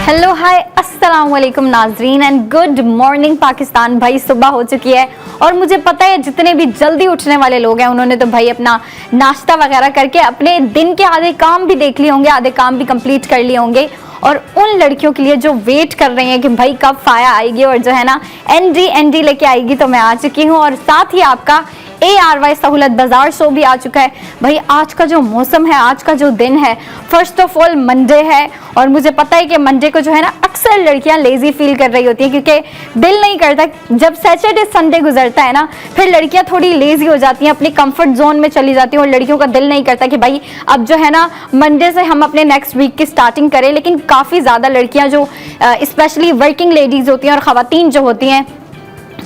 Hello hi अस्सलाम वालेकुम नाजरीन एंड गुड मॉर्निंग पाकिस्तान। भाई सुबह हो चुकी है और मुझे पता है जितने भी जल्दी उठने वाले लोग हैं उन्होंने तो भाई अपना नाश्ता वगैरह करके अपने दिन के आधे काम भी देख लिए होंगे, आधे काम भी कंप्लीट कर लिए होंगे। और उन लड़कियों के लिए जो वेट कर रही हैं कि भाई कब फाया आएगी और जो है ना एनडी लेके आएगी, तो मैं आ चुकी हूँ। और साथ ही आपका ARY सहूलत बाजार शो भी आ चुका है। भाई आज का जो मौसम है, आज का जो दिन है, फर्स्ट ऑफ ऑल मंडे है और मुझे पता है कि मंडे को जो है ना अक्सर लड़कियां लेजी फील कर रही होती हैं क्योंकि दिल नहीं करता। जब सैटरडे संडे गुजरता है ना फिर लड़कियां थोड़ी लेजी हो जाती हैं, अपनी कंफर्ट जोन में चली जाती हैं और लड़कियों का दिल नहीं करता कि भाई अब जो है ना मंडे से हम अपने नेक्स्ट वीक की स्टार्टिंग करें। लेकिन काफ़ी ज़्यादा लड़कियाँ जो स्पेशली वर्किंग लेडीज़ होती हैं और ख़वातीन जो होती हैं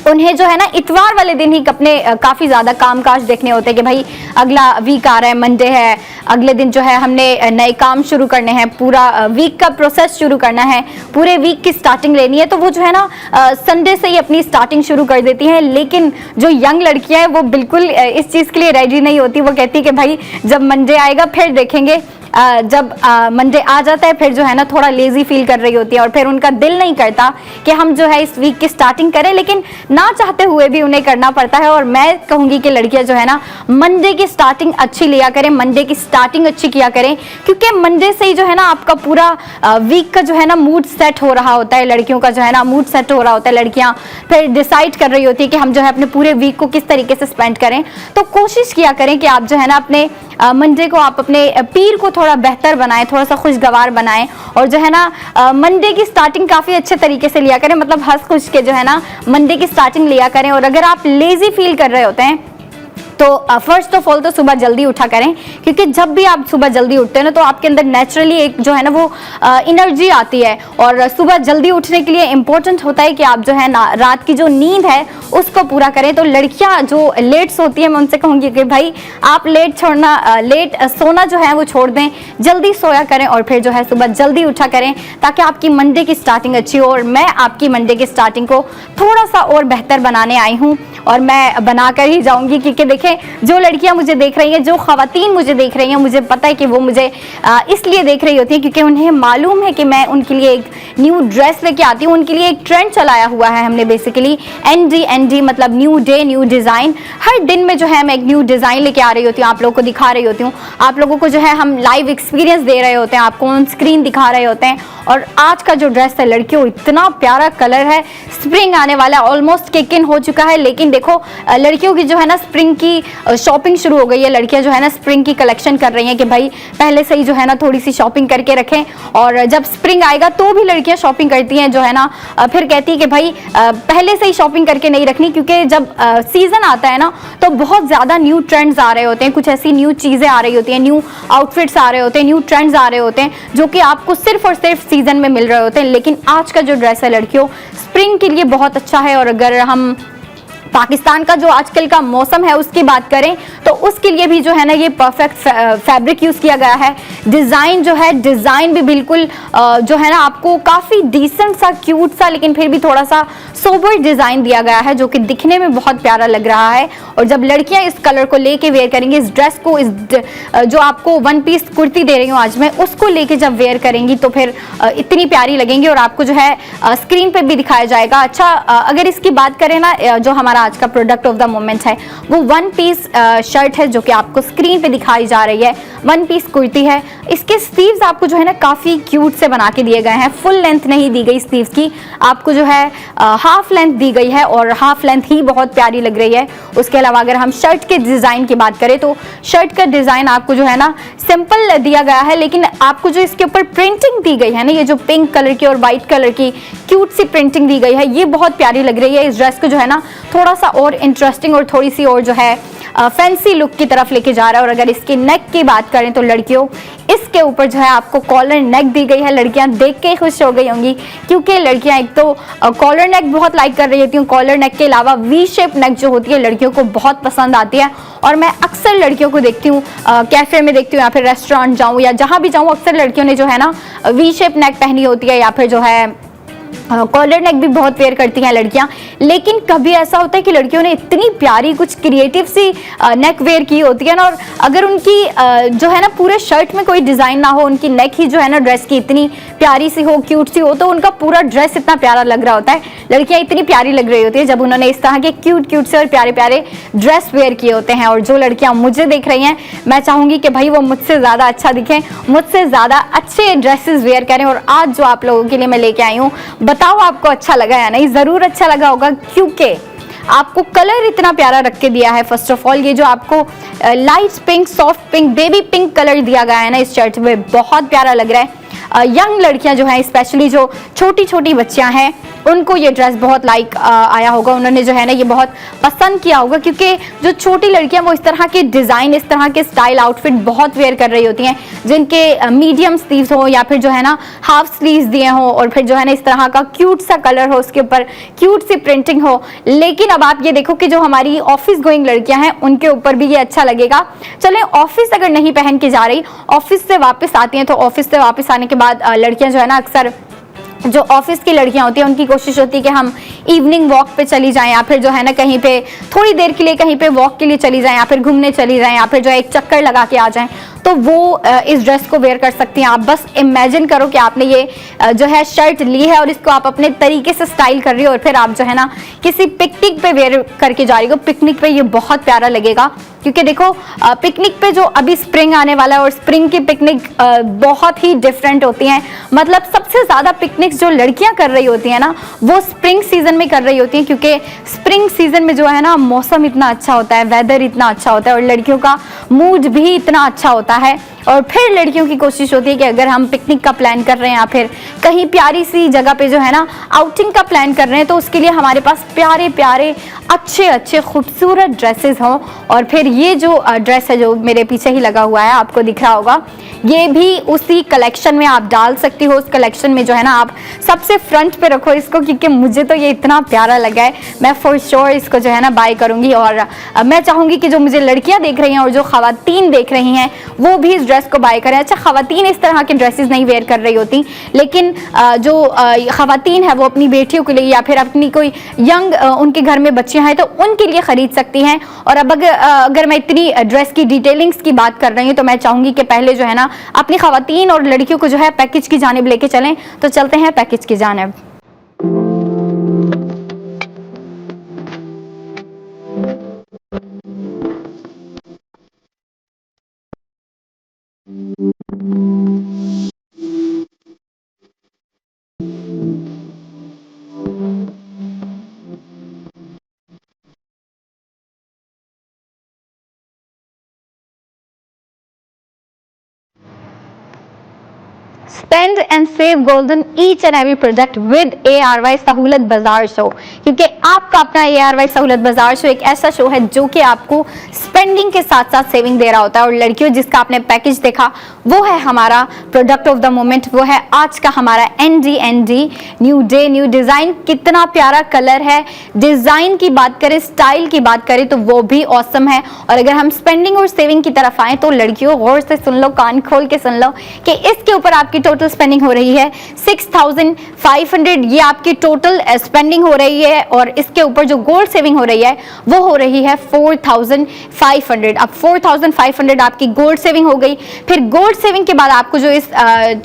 उन्हें जो है ना इतवार वाले दिन ही अपने काफ़ी ज़्यादा कामकाज देखने होते हैं कि भाई अगला वीक आ रहा है, मंडे है, अगले दिन जो है हमने नए काम शुरू करने हैं, पूरा वीक का प्रोसेस शुरू करना है, पूरे वीक की स्टार्टिंग लेनी है। तो वो जो है ना संडे से ही अपनी स्टार्टिंग शुरू कर देती हैं। लेकिन जो यंग लड़कियां हैं वो बिल्कुल इस चीज़ के लिए रेडी नहीं होती। वो कहती है कि भाई जब मंडे आएगा फिर देखेंगे। जब मंडे आ जाता है फिर जो है ना थोड़ा लेजी फील कर रही होती है और फिर उनका दिल नहीं करता कि हम जो है इस वीक की स्टार्टिंग करें, लेकिन ना चाहते हुए भी उन्हें करना पड़ता है। और मैं कहूँगी कि लड़कियां जो है ना मंडे की स्टार्टिंग अच्छी लिया करें, मंडे की स्टार्टिंग अच्छी किया करें, क्योंकि मंडे से ही जो है ना आपका पूरा वीक का जो है ना मूड सेट हो रहा होता है। लड़कियों का जो है ना मूड सेट हो रहा होता है, लड़कियां फिर डिसाइड कर रही होती है कि हम जो है अपने पूरे वीक को किस तरीके से स्पेंड करें। तो कोशिश किया करें कि आप जो है ना अपने मंडे को, आप अपने पीर को थोड़ा बेहतर बनाएं, थोड़ा सा खुशगवार बनाएं और जो है ना मंडे की स्टार्टिंग काफ़ी अच्छे तरीके से लिया करें, मतलब हंस खुश के जो है ना मंडे की स्टार्टिंग लिया करें। और अगर आप लेजी फील कर रहे होते हैं तो फर्स्ट ऑफ ऑल तो सुबह जल्दी उठा करें, क्योंकि जब भी आप सुबह जल्दी उठते हैं ना तो आपके अंदर नेचुरली एक जो है ना वो एनर्जी आती है। और सुबह जल्दी उठने के लिए इम्पोर्टेंट होता है कि आप जो है ना रात की जो नींद है उसको पूरा करें। तो लड़कियां जो लेट सोती हैं मैं उनसे कहूँगी कि भाई आप लेट सोना जो है वो छोड़ दें, जल्दी सोया करें और फिर जो है सुबह जल्दी उठा करें ताकि आपकी मंडे की स्टार्टिंग अच्छी हो। और मैं आपकी मंडे की स्टार्टिंग को थोड़ा सा और बेहतर बनाने आई हूँ और मैं बनाकर ही जाऊँगी, क्योंकि देखें जो लड़कियां मुझे देख रही हैं, जो ख़वातीन मुझे देख रही हैं, मुझे पता है कि वो मुझे इसलिए देख रही होती है क्योंकि उन्हें मालूम है कि मैं उनके लिए एक न्यू ड्रेस लेके आती हूँ। उनके लिए एक ट्रेंड चलाया हुआ है हमने बेसिकली ND मतलब न्यू डे न्यू डिज़ाइन। हर दिन में जो है मैं एक न्यू डिज़ाइन लेके आ रही होती हूँ, आप लोगों को दिखा रही होती हूँ। आप लोगों को जो है हम लाइव एक्सपीरियंस दे रहे होते हैं, आपको ऑन स्क्रीन दिखा रहे होते हैं। और आज का जो ड्रेस है लड़कियों इतना प्यारा कलर है, स्प्रिंग आने वाला है, ऑलमोस्ट किक इन हो चुका है। लेकिन देखो लड़कियों की जो है ना स्प्रिंग की शॉपिंग शुरू हो गई है। लड़कियां जो है ना स्प्रिंग की कलेक्शन कर रही हैं कि भाई पहले से ही जो है ना थोड़ी सी शॉपिंग करके रखें। और जब स्प्रिंग आएगा तो भी लड़कियां शॉपिंग करती हैं जो है ना, फिर कहती है कि भाई पहले से ही शॉपिंग करके नहीं रखनी, क्योंकि जब सीजन आता है ना तो बहुत ज़्यादा न्यू ट्रेंड्स आ रहे होते हैं, कुछ ऐसी न्यू चीज़ें आ रही होती हैं, न्यू आउटफिट्स आ रहे होते हैं, न्यू ट्रेंड्स आ रहे होते हैं जो कि आपको सिर्फ और सिर्फ सीजन में मिल रहे होते हैं। लेकिन आज का जो ड्रेस है लड़कियों स्प्रिंग के लिए बहुत अच्छा है। और अगर हम पाकिस्तान का जो आजकल का मौसम है उसकी बात करें तो उसके लिए भी जो है ना ये परफेक्ट फैब्रिक यूज़ किया गया है। डिज़ाइन जो है, डिज़ाइन भी बिल्कुल जो है ना आपको काफ़ी डिसेंट सा, क्यूट सा, लेकिन फिर भी थोड़ा सा सोबर डिज़ाइन दिया गया है जो कि दिखने में बहुत प्यारा लग रहा है। और जब लड़कियां इस कलर को लेके वेयर करेंगी, इस ड्रेस को, इस जो आपको वन पीस कुर्ती दे रही हूँ आज मैं, उसको लेके जब वेयर करेंगी तो फिर इतनी प्यारी लगेंगी और आपको जो है स्क्रीन पर भी दिखाया जाएगा। अच्छा, अगर इसकी बात करें ना, जो हमारा आज का प्रोडक्ट ऑफ द मोमेंट है वो वन पीस शर्ट है जो कि आपको स्क्रीन पे दिखाई जा रही है। वन पीस कुर्ती है, इसके स्लीव्स आपको जो है ना काफ़ी क्यूट से बना के दिए गए हैं। फुल लेंथ नहीं दी गई स्लीव्स की, आपको जो है हाफ लेंथ दी गई है और हाफ लेंथ ही बहुत प्यारी लग रही है। उसके अलावा अगर हम शर्ट के डिज़ाइन की बात करें तो शर्ट का डिज़ाइन आपको जो है ना सिंपल दिया गया है, लेकिन आपको जो इसके ऊपर प्रिंटिंग दी गई है ना, ये जो पिंक कलर की और वाइट कलर की क्यूट सी प्रिंटिंग दी गई है, ये बहुत प्यारी लग रही है। इस ड्रेस को जो है ना थोड़ा सा और इंटरेस्टिंग और थोड़ी सी और जो है फैंसी लुक की तरफ लेके जा रहा है। और अगर इसकी नेक की बात करें तो लड़कियों इसके ऊपर जो है आपको कॉलर नेक दी गई है। लड़कियां देख के खुश हो गई होंगी क्योंकि लड़कियां एक तो कॉलर नेक बहुत लाइक कर रही होती हैं। कॉलर नेक के अलावा वी शेप नेक जो होती है लड़कियों को बहुत पसंद आती है। और मैं अक्सर लड़कियों को देखती हूँ, कैफे में देखती हूँ या फिर रेस्टोरेंट जाऊँ या जहाँ भी जाऊँ, अक्सर लड़कियों ने जो है ना वी शेप नेक पहनी होती है या फिर जो है कॉलर नेक भी बहुत वेयर करती हैं लड़कियां, लेकिन कभी ऐसा होता है कि लड़कियों ने इतनी प्यारी कुछ क्रिएटिव सी नेक वेयर की होती है ना, और अगर उनकी जो है ना पूरे शर्ट में कोई डिज़ाइन ना हो, उनकी नेक ही जो है ना ड्रेस की इतनी प्यारी सी हो, क्यूट सी हो, तो उनका पूरा ड्रेस इतना प्यारा लग रहा होता है। लड़कियां इतनी प्यारी लग रही होती है जब उन्होंने इस तरह के क्यूट से और प्यारे प्यारे ड्रेस वेयर किए होते हैं। और जो लड़कियां मुझे देख रही हैं, मैं चाहूंगी कि भाई वो मुझसे ज़्यादा अच्छा दिखें, मुझसे ज़्यादा अच्छे ड्रेसेस वेयर करें। और आज जो आप लोगों के लिए मैं लेके आई हूँ, बताओ आपको अच्छा लगा या नहीं? ज़रूर अच्छा लगा होगा, क्योंकि आपको कलर इतना प्यारा रख के दिया है। फर्स्ट ऑफ ऑल ये जो आपको light pink, soft pink, baby pink colour दिया गया है ना इस शर्ट में, बहुत प्यारा लग रहा है। यंग लड़कियां जो हैं, स्पेशली जो छोटी छोटी बच्चियां हैं, उनको ये ड्रेस बहुत लाइक आया होगा, उन्होंने जो है ना ये बहुत पसंद किया होगा, क्योंकि जो छोटी लड़कियां वो इस तरह के डिज़ाइन, इस तरह के स्टाइल आउटफिट बहुत वेयर कर रही होती हैं, जिनके मीडियम स्लीव्स हो या फिर जो है ना हाफ स्लीव्स दिए हों, और फिर जो है ना इस तरह का क्यूट सा कलर हो, उसके ऊपर क्यूट सी प्रिंटिंग हो। लेकिन अब आप ये देखो कि जो हमारी ऑफिस गोइंग लड़कियां हैं उनके ऊपर भी ये अच्छा लगेगा। चलें, ऑफिस अगर नहीं पहन के जा रही, ऑफिस से वापस आती हैं, तो ऑफिस से वापस आने के बाद लड़कियां जो है ना, अक्सर जो ऑफिस की लड़कियां होती हैं उनकी कोशिश होती है कि हम इवनिंग वॉक पे चली जाएं, या फिर जो है ना कहीं पे थोड़ी देर के लिए कहीं पे वॉक के लिए चली जाएं, या फिर घूमने चली जाएं, या फिर जो है एक चक्कर लगा के आ जाएं, तो वो इस ड्रेस को वेयर कर सकती हैं। आप बस इमेजिन करो कि आपने ये जो है शर्ट ली है और इसको आप अपने तरीके से स्टाइल कर रही हो, और फिर आप जो है ना किसी पिकनिक पे वेयर करके जा रही हो। पिकनिक पे ये बहुत प्यारा लगेगा, क्योंकि देखो पिकनिक पे जो अभी स्प्रिंग आने वाला है, और स्प्रिंग की पिकनिक बहुत ही डिफरेंट होती हैं। मतलब सबसे ज़्यादा पिकनिक्स जो लड़कियां कर रही होती हैं ना, वो स्प्रिंग सीजन में कर रही होती हैं, क्योंकि स्प्रिंग सीजन में जो है ना मौसम इतना अच्छा होता है, वेदर इतना अच्छा होता है, और लड़कियों का मूड भी इतना अच्छा होता है। और फिर लड़कियों की कोशिश होती है कि अगर हम पिकनिक का प्लान कर रहे हैं या फिर कहीं प्यारी सी जगह पे जो है ना आउटिंग का प्लान कर रहे हैं, तो उसके लिए हमारे पास प्यारे प्यारे अच्छे खूबसूरत ड्रेसेस हों। और फिर ये जो ड्रेस है जो मेरे पीछे ही लगा हुआ है, आपको दिख रहा होगा, ये भी उसी कलेक्शन में आप डाल सकती हो। उस कलेक्शन में जो है ना आप सबसे फ्रंट पे रखो इसको, क्योंकि मुझे तो ये इतना प्यारा लगा है, मैं फॉर श्योर इसको जो है ना बाय करूंगी। और मैं चाहूंगी कि जो मुझे लड़कियां देख रही हैं और जो खवातीन देख रही हैं, वो भी इस ड्रेस को बाय करें। अच्छा, खवातीन इस तरह के ड्रेसेस नहीं वेयर कर रही होती, लेकिन जो खवातीन है वो अपनी बेटियों के लिए या फिर अपनी कोई यंग उनके घर में बच्चियां हैं तो उनके लिए खरीद सकती हैं। और अब अगर मैं इतनी ड्रेस की डिटेलिंग्स की बात कर रही हूँ, तो मैं चाहूंगी कि पहले जो है ना अपनी खवातीन और लड़कियों को जो है पैकेज की जानिब लेके चलें। तो चलते हैं पैकेज की जानिब। Spend and save golden each and every product with ARY सहूलत बाजार शो, क्योंकि आपका अपना ARY सहूलत बाजार शो एक ऐसा शो है जो कि आपको स्पेंडिंग के साथ साथ सेविंग दे रहा होता है। और लड़कियों, जिसका आपने पैकेज देखा वो है हमारा प्रोडक्ट ऑफ द मोमेंट, वो है आज का हमारा ND new day new design. कितना प्यारा कलर है, डिजाइन की बात करें, स्टाइल की बात करें तो वो भी ऑसम है। और अगर हम स्पेंडिंग और सेविंग की तरफ आए, तो लड़कियों गौर से सुन लो, कान खोल के सुन लो कि इसके ऊपर आपकी टोटल स्पेंडिंग हो रही है 6500। ये आपकी टोटल स्पेंडिंग हो रही है, और इसके ऊपर जो गोल्ड सेविंग हो रही है वो हो रही है 4500। अब 4500 आपकी गोल्ड सेविंग हो गई। फिर गोल्ड सेविंग के बाद आपको जो इस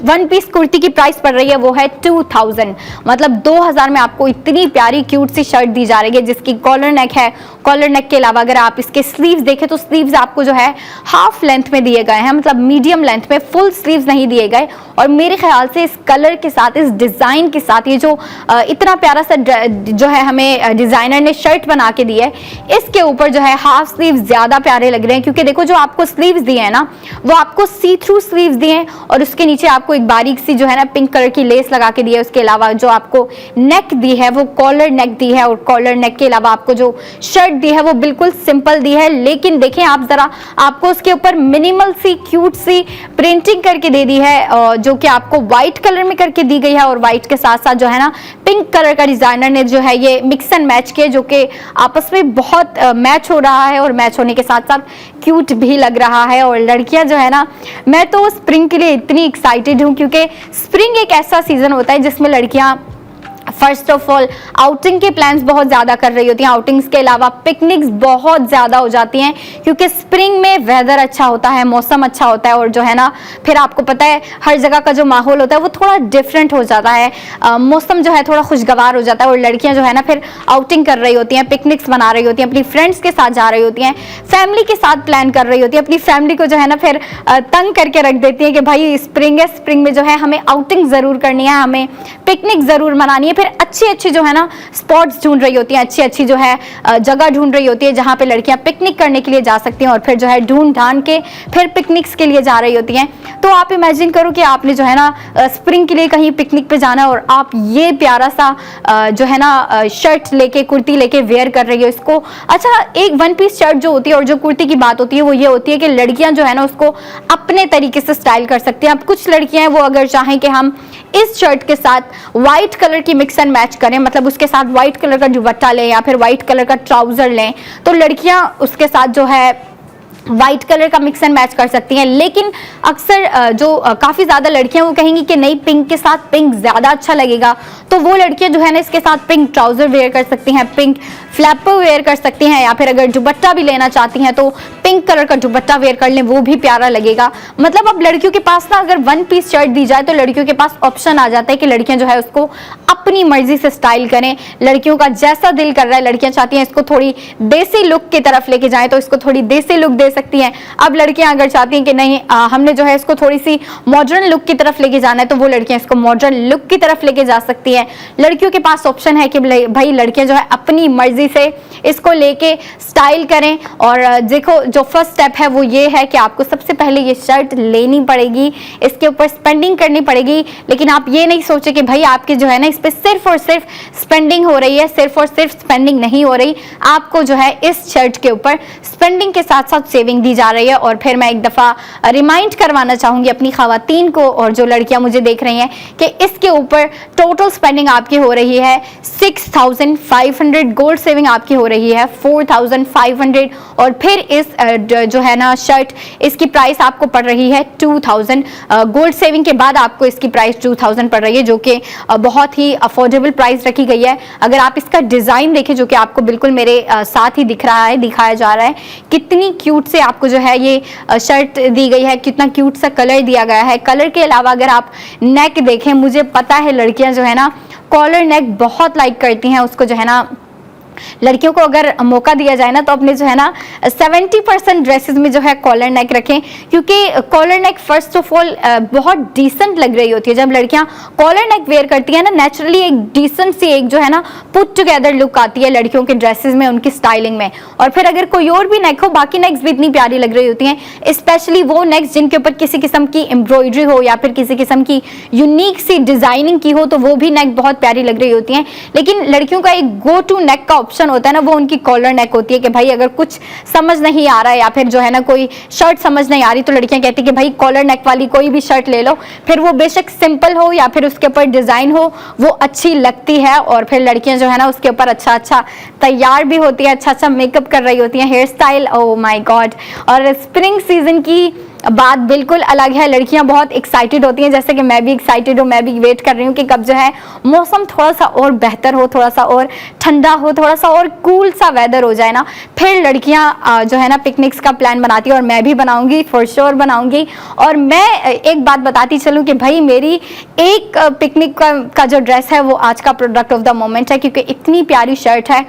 वन पीस कुर्ती की प्राइस पड़ रही है वो है 2000। मतलब 2000 में आपको इतनी प्यारी क्यूट सी शर्ट दी जा रही है, जिसकी कॉलर नेक है। कॉलर नेक के अलावा अगर आप इसके स्लीव्स देखें तो स्लीव्स आपको जो है हाफ लेंथ में दिए गए हैं, मतलब मीडियम लेंथ में, फुल स्लीव्स नहीं दिए गए। और मेरे ख्याल से इस कलर के साथ, इस डिजाइन के साथ, ये जो इतना प्यारा सा जो है हमें डिजाइनर ने शर्ट बना के दी है, इसके ऊपर जो है हाफ स्लीव ज्यादा प्यारे लग रहे हैं। क्योंकि देखो जो आपको स्लीव्स दिए हैं ना, वो आपको सी थ्रू स्लीव्स दिए हैं, और उसके नीचे आपको एक बारीक सी जो है ना पिंक कलर की लेस लगा के दी है। उसके अलावा जो आपको नेक दी है वो कॉलर नेक दी है, और कॉलर नेक के अलावा आपको जो शर्ट दी है वो बिल्कुल सिंपल दी है। लेकिन देखें आप जरा, आपको उसके ऊपर मिनिमल सी क्यूट सी प्रिंटिंग करके दे दी है, जो कि आपको व्हाइट कलर में करके दी गई है। और व्हाइट के साथ साथ जो है ना पिंक कलर का डिजाइनर ने जो है ये मिक्स एंड मैच किया, जो कि आपस में बहुत मैच हो रहा है, और मैच होने के साथ साथ क्यूट भी लग रहा है। और लड़कियां जो है ना, मैं तो स्प्रिंग के लिए इतनी एक्साइटेड हूँ, क्योंकि स्प्रिंग एक ऐसा सीजन होता है जिसमें लड़कियां फर्स्ट ऑफ ऑल आउटिंग के प्लान्स बहुत ज़्यादा कर रही होती हैं, आउटिंग्स के अलावा पिकनिक्स बहुत ज़्यादा हो जाती हैं क्योंकि स्प्रिंग में वेदर अच्छा होता है, मौसम अच्छा होता है और जो है ना फिर आपको पता है हर जगह का जो माहौल होता है वो थोड़ा डिफरेंट हो जाता है, मौसम जो है थोड़ा खुशगवार हो जाता है और लड़कियां जो है ना फिर आउटिंग कर रही होती हैं, पिकनिक्स बना रही होती हैं, अपनी फ्रेंड्स के साथ जा रही होती हैं, फैमिली के साथ प्लान कर रही होती है, अपनी फैमिली को जो है ना फिर तंग करके रख देती है कि भाई स्प्रिंग है, स्प्रिंग में जो है हमें आउटिंग ज़रूर करनी है, हमें पिकनिक ज़रूर मनानी है। फिर अच्छी अच्छी जो है ना स्पॉट्स ढूंढ रही होती हैं, अच्छी अच्छी जो है जगह ढूंढ रही होती है जहाँ पे लड़कियाँ पिकनिक करने के लिए जा सकती हैं और फिर जो है ढूंढ ढांड के फिर पिकनिक्स के लिए जा रही होती हैं। तो आप इमेजिन करो कि आपने जो है ना स्प्रिंग के लिए कहीं पिकनिक पे जाना है और आप ये प्यारा सा जो है ना शर्ट लेके कुर्ती लेके वेयर कर रही हो इसको। अच्छा, एक वन पीस शर्ट जो होती है और जो कुर्ती की बात होती है वो ये होती है कि लड़कियां जो है ना उसको अपने तरीके से स्टाइल कर सकती हैं। अब कुछ लड़कियां हैं वो अगर चाहें कि हम इस शर्ट के साथ व्हाइट कलर की मिक्स एंड मैच करें, मतलब उसके साथ व्हाइट कलर का दुपट्टा लें या फिर व्हाइट कलर का ट्राउजर लें, तो लड़कियां उसके साथ जो है व्हाइट कलर का मिक्स एंड मैच कर सकती हैं। लेकिन अक्सर जो काफ़ी ज़्यादा लड़कियां वो कहेंगी कि नहीं, पिंक के साथ पिंक ज़्यादा अच्छा लगेगा, तो वो लड़कियां जो है ना इसके साथ पिंक ट्राउज़र वेयर कर सकती हैं, पिंक फ्लैपर वेयर कर सकती हैं या फिर अगर दुपट्टा भी लेना चाहती हैं तो पिंक कलर का दुपट्टा वेयर कर लें, वो भी प्यारा लगेगा। मतलब अब लड़कियों के पास ना अगर वन पीस शर्ट दी जाए तो लड़कियों के पास ऑप्शन आ जाता है कि लड़कियां जो है उसको अपनी मर्जी से स्टाइल करें, लड़कियों का जैसा दिल कर रहा है, लड़कियां चाहती हैं इसको थोड़ी देसी लुक की तरफ लेके जाएं तो इसको थोड़ी देसी लुक दे सकती हैं। अब लड़कियां अगर चाहती हैं कि नहीं हमने जो है इसको थोड़ी सी मॉडर्न लुक की तरफ लेके जाना है तो वो लड़कियां इसको मॉडर्न लुक की तरफ लेके जा सकती हैं। लड़कियों के पास ऑप्शन है कि भाई लड़कियां जो है अपनी मर्जी से इसको लेके स्टाइल करें। और देखो जो फर्स्ट स्टेप है वो ये है कि आपको सबसे पहले ये शर्ट लेनी पड़ेगी, इसके ऊपर स्पेंडिंग करनी पड़ेगी। लेकिन आप ये नहीं सोचे कि भाई आपके जो है ना इस पर सिर्फ और सिर्फ स्पेंडिंग हो रही है, सिर्फ और सिर्फ स्पेंडिंग नहीं हो रही, आपको जो है इस शर्ट के ऊपर स्पेंडिंग के साथ साथ सेविंग दी जा रही है। और फिर मैं एक दफ़ा रिमाइंड करवाना चाहूँगी अपनी ख़वातीन को और जो लड़कियाँ मुझे देख रही हैं कि इसके ऊपर टोटल स्पेंडिंग आपकी हो रही है 6500, गोल्ड सेविंग आपकी हो रही है 4500 और फिर इस जो है ना शर्ट इसकी प्राइस आपको पड़ रही है 2000। गोल्ड सेविंग के बाद आपको इसकी प्राइस 2000 पड़ रही है जो कि बहुत ही अफोर्डेबल प्राइस रखी गई है। अगर आप इसका डिज़ाइन देखें जो कि आपको बिल्कुल मेरे साथ ही दिख रहा है, दिखाया जा रहा है, कितनी क्यूट से आपको जो है ये शर्ट दी गई है, कितना क्यूट सा कलर दिया गया है। कलर के अलावा अगर आप नेक देखें, मुझे पता है लड़कियां जो है ना कॉलर नेक बहुत लाइक करती हैं, उसको जो है ना लड़कियों को अगर मौका दिया जाए ना तो अपने जो है ना 70% ड्रेसेस में जो है कॉलर नेक रखें, क्योंकि collar neck first of all बहुत डिसेंट लग रही होती है। जब लड़कियां कॉलर नेक वेयर करती हैं ना नेचुरली एक डिसेंट सी एक जो है ना पुट टुगेदर लुक आती है लड़कियों के ड्रेसेस में, उनकी स्टाइलिंग में। और फिर अगर कोई और भी नेक हो, बाकी नेक्स भी इतनी प्यारी लग रही होती हैं, स्पेशली वो नेक्स जिनके ऊपर किसी किस्म की एम्ब्रॉयडरी हो या फिर किसी किस्म की यूनिक सी डिजाइनिंग की हो तो वो भी नेक बहुत प्यारी लग रही होती हैं। लेकिन लड़कियों का एक गो टू नेक का ऑप्शन होता है ना, वो उनकी कॉलर नेक होती है कि भाई अगर कुछ समझ नहीं आ रहा है या फिर जो है ना कोई शर्ट समझ नहीं आ रही तो लड़कियां कहती हैं कि भाई कॉलर नेक वाली कोई भी शर्ट ले लो, फिर वो बेशक सिंपल हो या फिर उसके ऊपर डिजाइन हो वो अच्छी लगती है। और फिर लड़कियां जो है ना उसके ऊपर अच्छा अच्छा तैयार भी होती है, अच्छा अच्छा मेकअप कर रही होती हैं, hair style, oh my god. और स्प्रिंग सीजन की बात बिल्कुल अलग है, लड़कियां बहुत एक्साइटेड होती हैं, जैसे कि मैं भी एक्साइटेड हूँ, मैं भी वेट कर रही हूँ कि कब जो है मौसम थोड़ा सा और बेहतर हो, थोड़ा सा और ठंडा हो, थोड़ा सा और कूल सा वेदर हो जाए ना, फिर लड़कियां जो है ना पिकनिक्स का प्लान बनाती है और मैं भी बनाऊंगी, फॉर श्योर बनाऊंगी। और मैं एक बात बताती चलूँ कि भाई मेरी एक पिकनिक का जो ड्रेस है वो आज का प्रोडक्ट ऑफ द मोमेंट है, क्योंकि इतनी प्यारी शर्ट है।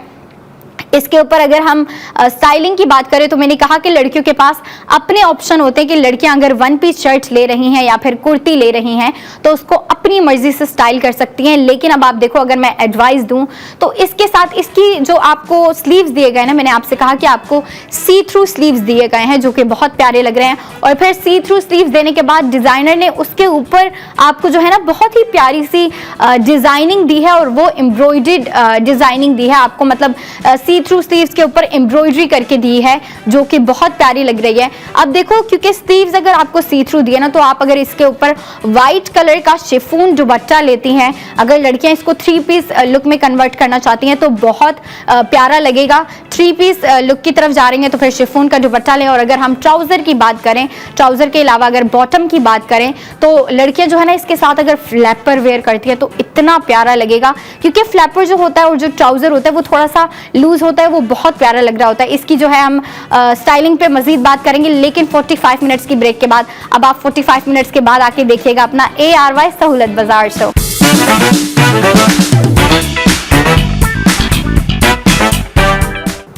इसके ऊपर अगर हम स्टाइलिंग की बात करें तो मैंने कहा कि लड़कियों के पास अपने ऑप्शन होते हैं कि लड़कियां अगर वन पीस शर्ट ले रही हैं या फिर कुर्ती ले रही हैं तो उसको अपनी मर्जी से स्टाइल कर सकती हैं। लेकिन अब आप देखो, अगर मैं एडवाइस दूं तो इसके साथ इसकी जो आपको स्लीव्स दिए गए ना, मैंने आपसे कहा कि आपको सी थ्रू स्लीव्स दिए गए हैं जो कि बहुत प्यारे लग रहे हैं। और फिर सी थ्रू स्लीव्स देने के बाद डिजाइनर ने उसके ऊपर आपको जो है ना बहुत ही प्यारी सी डिजाइनिंग दी है और वो एम्ब्रॉयडर्ड डिजाइनिंग दी है आपको, मतलब सी थ्रू स्लीव्स के ऊपर एम्ब्रॉयडरी करके दी है जो कि बहुत प्यारी लग रही है। अब देखो, क्योंकि स्लीव्स अगर आपको सी थ्रू दिए ना तो आप अगर इसके ऊपर व्हाइट कलर का शिफॉन दुपट्टा लेती हैं, अगर लड़कियां इसको 3 पीस लुक में कन्वर्ट करना चाहती हैं तो बहुत प्यारा लगेगा। थ्री पीस लुक की तरफ जा रही हैं तो फिर शिफॉन का दुपट्टा लें। और अगर हम ट्राउजर की बात करें, ट्राउजर के अलावा अगर बॉटम की बात करें तो लड़कियां जो है ना इसके साथ अगर फ्लैपर वेयर करती है तो इतना प्यारा लगेगा, क्योंकि फ्लैपर जो होता है और जो ट्राउजर होता है वो थोड़ा सा लूज होता है, वो बहुत प्यारा लग रहा होता है। इसकी जो है हम स्टाइलिंग पे मजीद बात करेंगे, लेकिन 45 मिनट्स की ब्रेक के बाद। अब आप 45 मिनट्स के बाद आके देखिएगा अपना ARY सहूलत बाजार शो।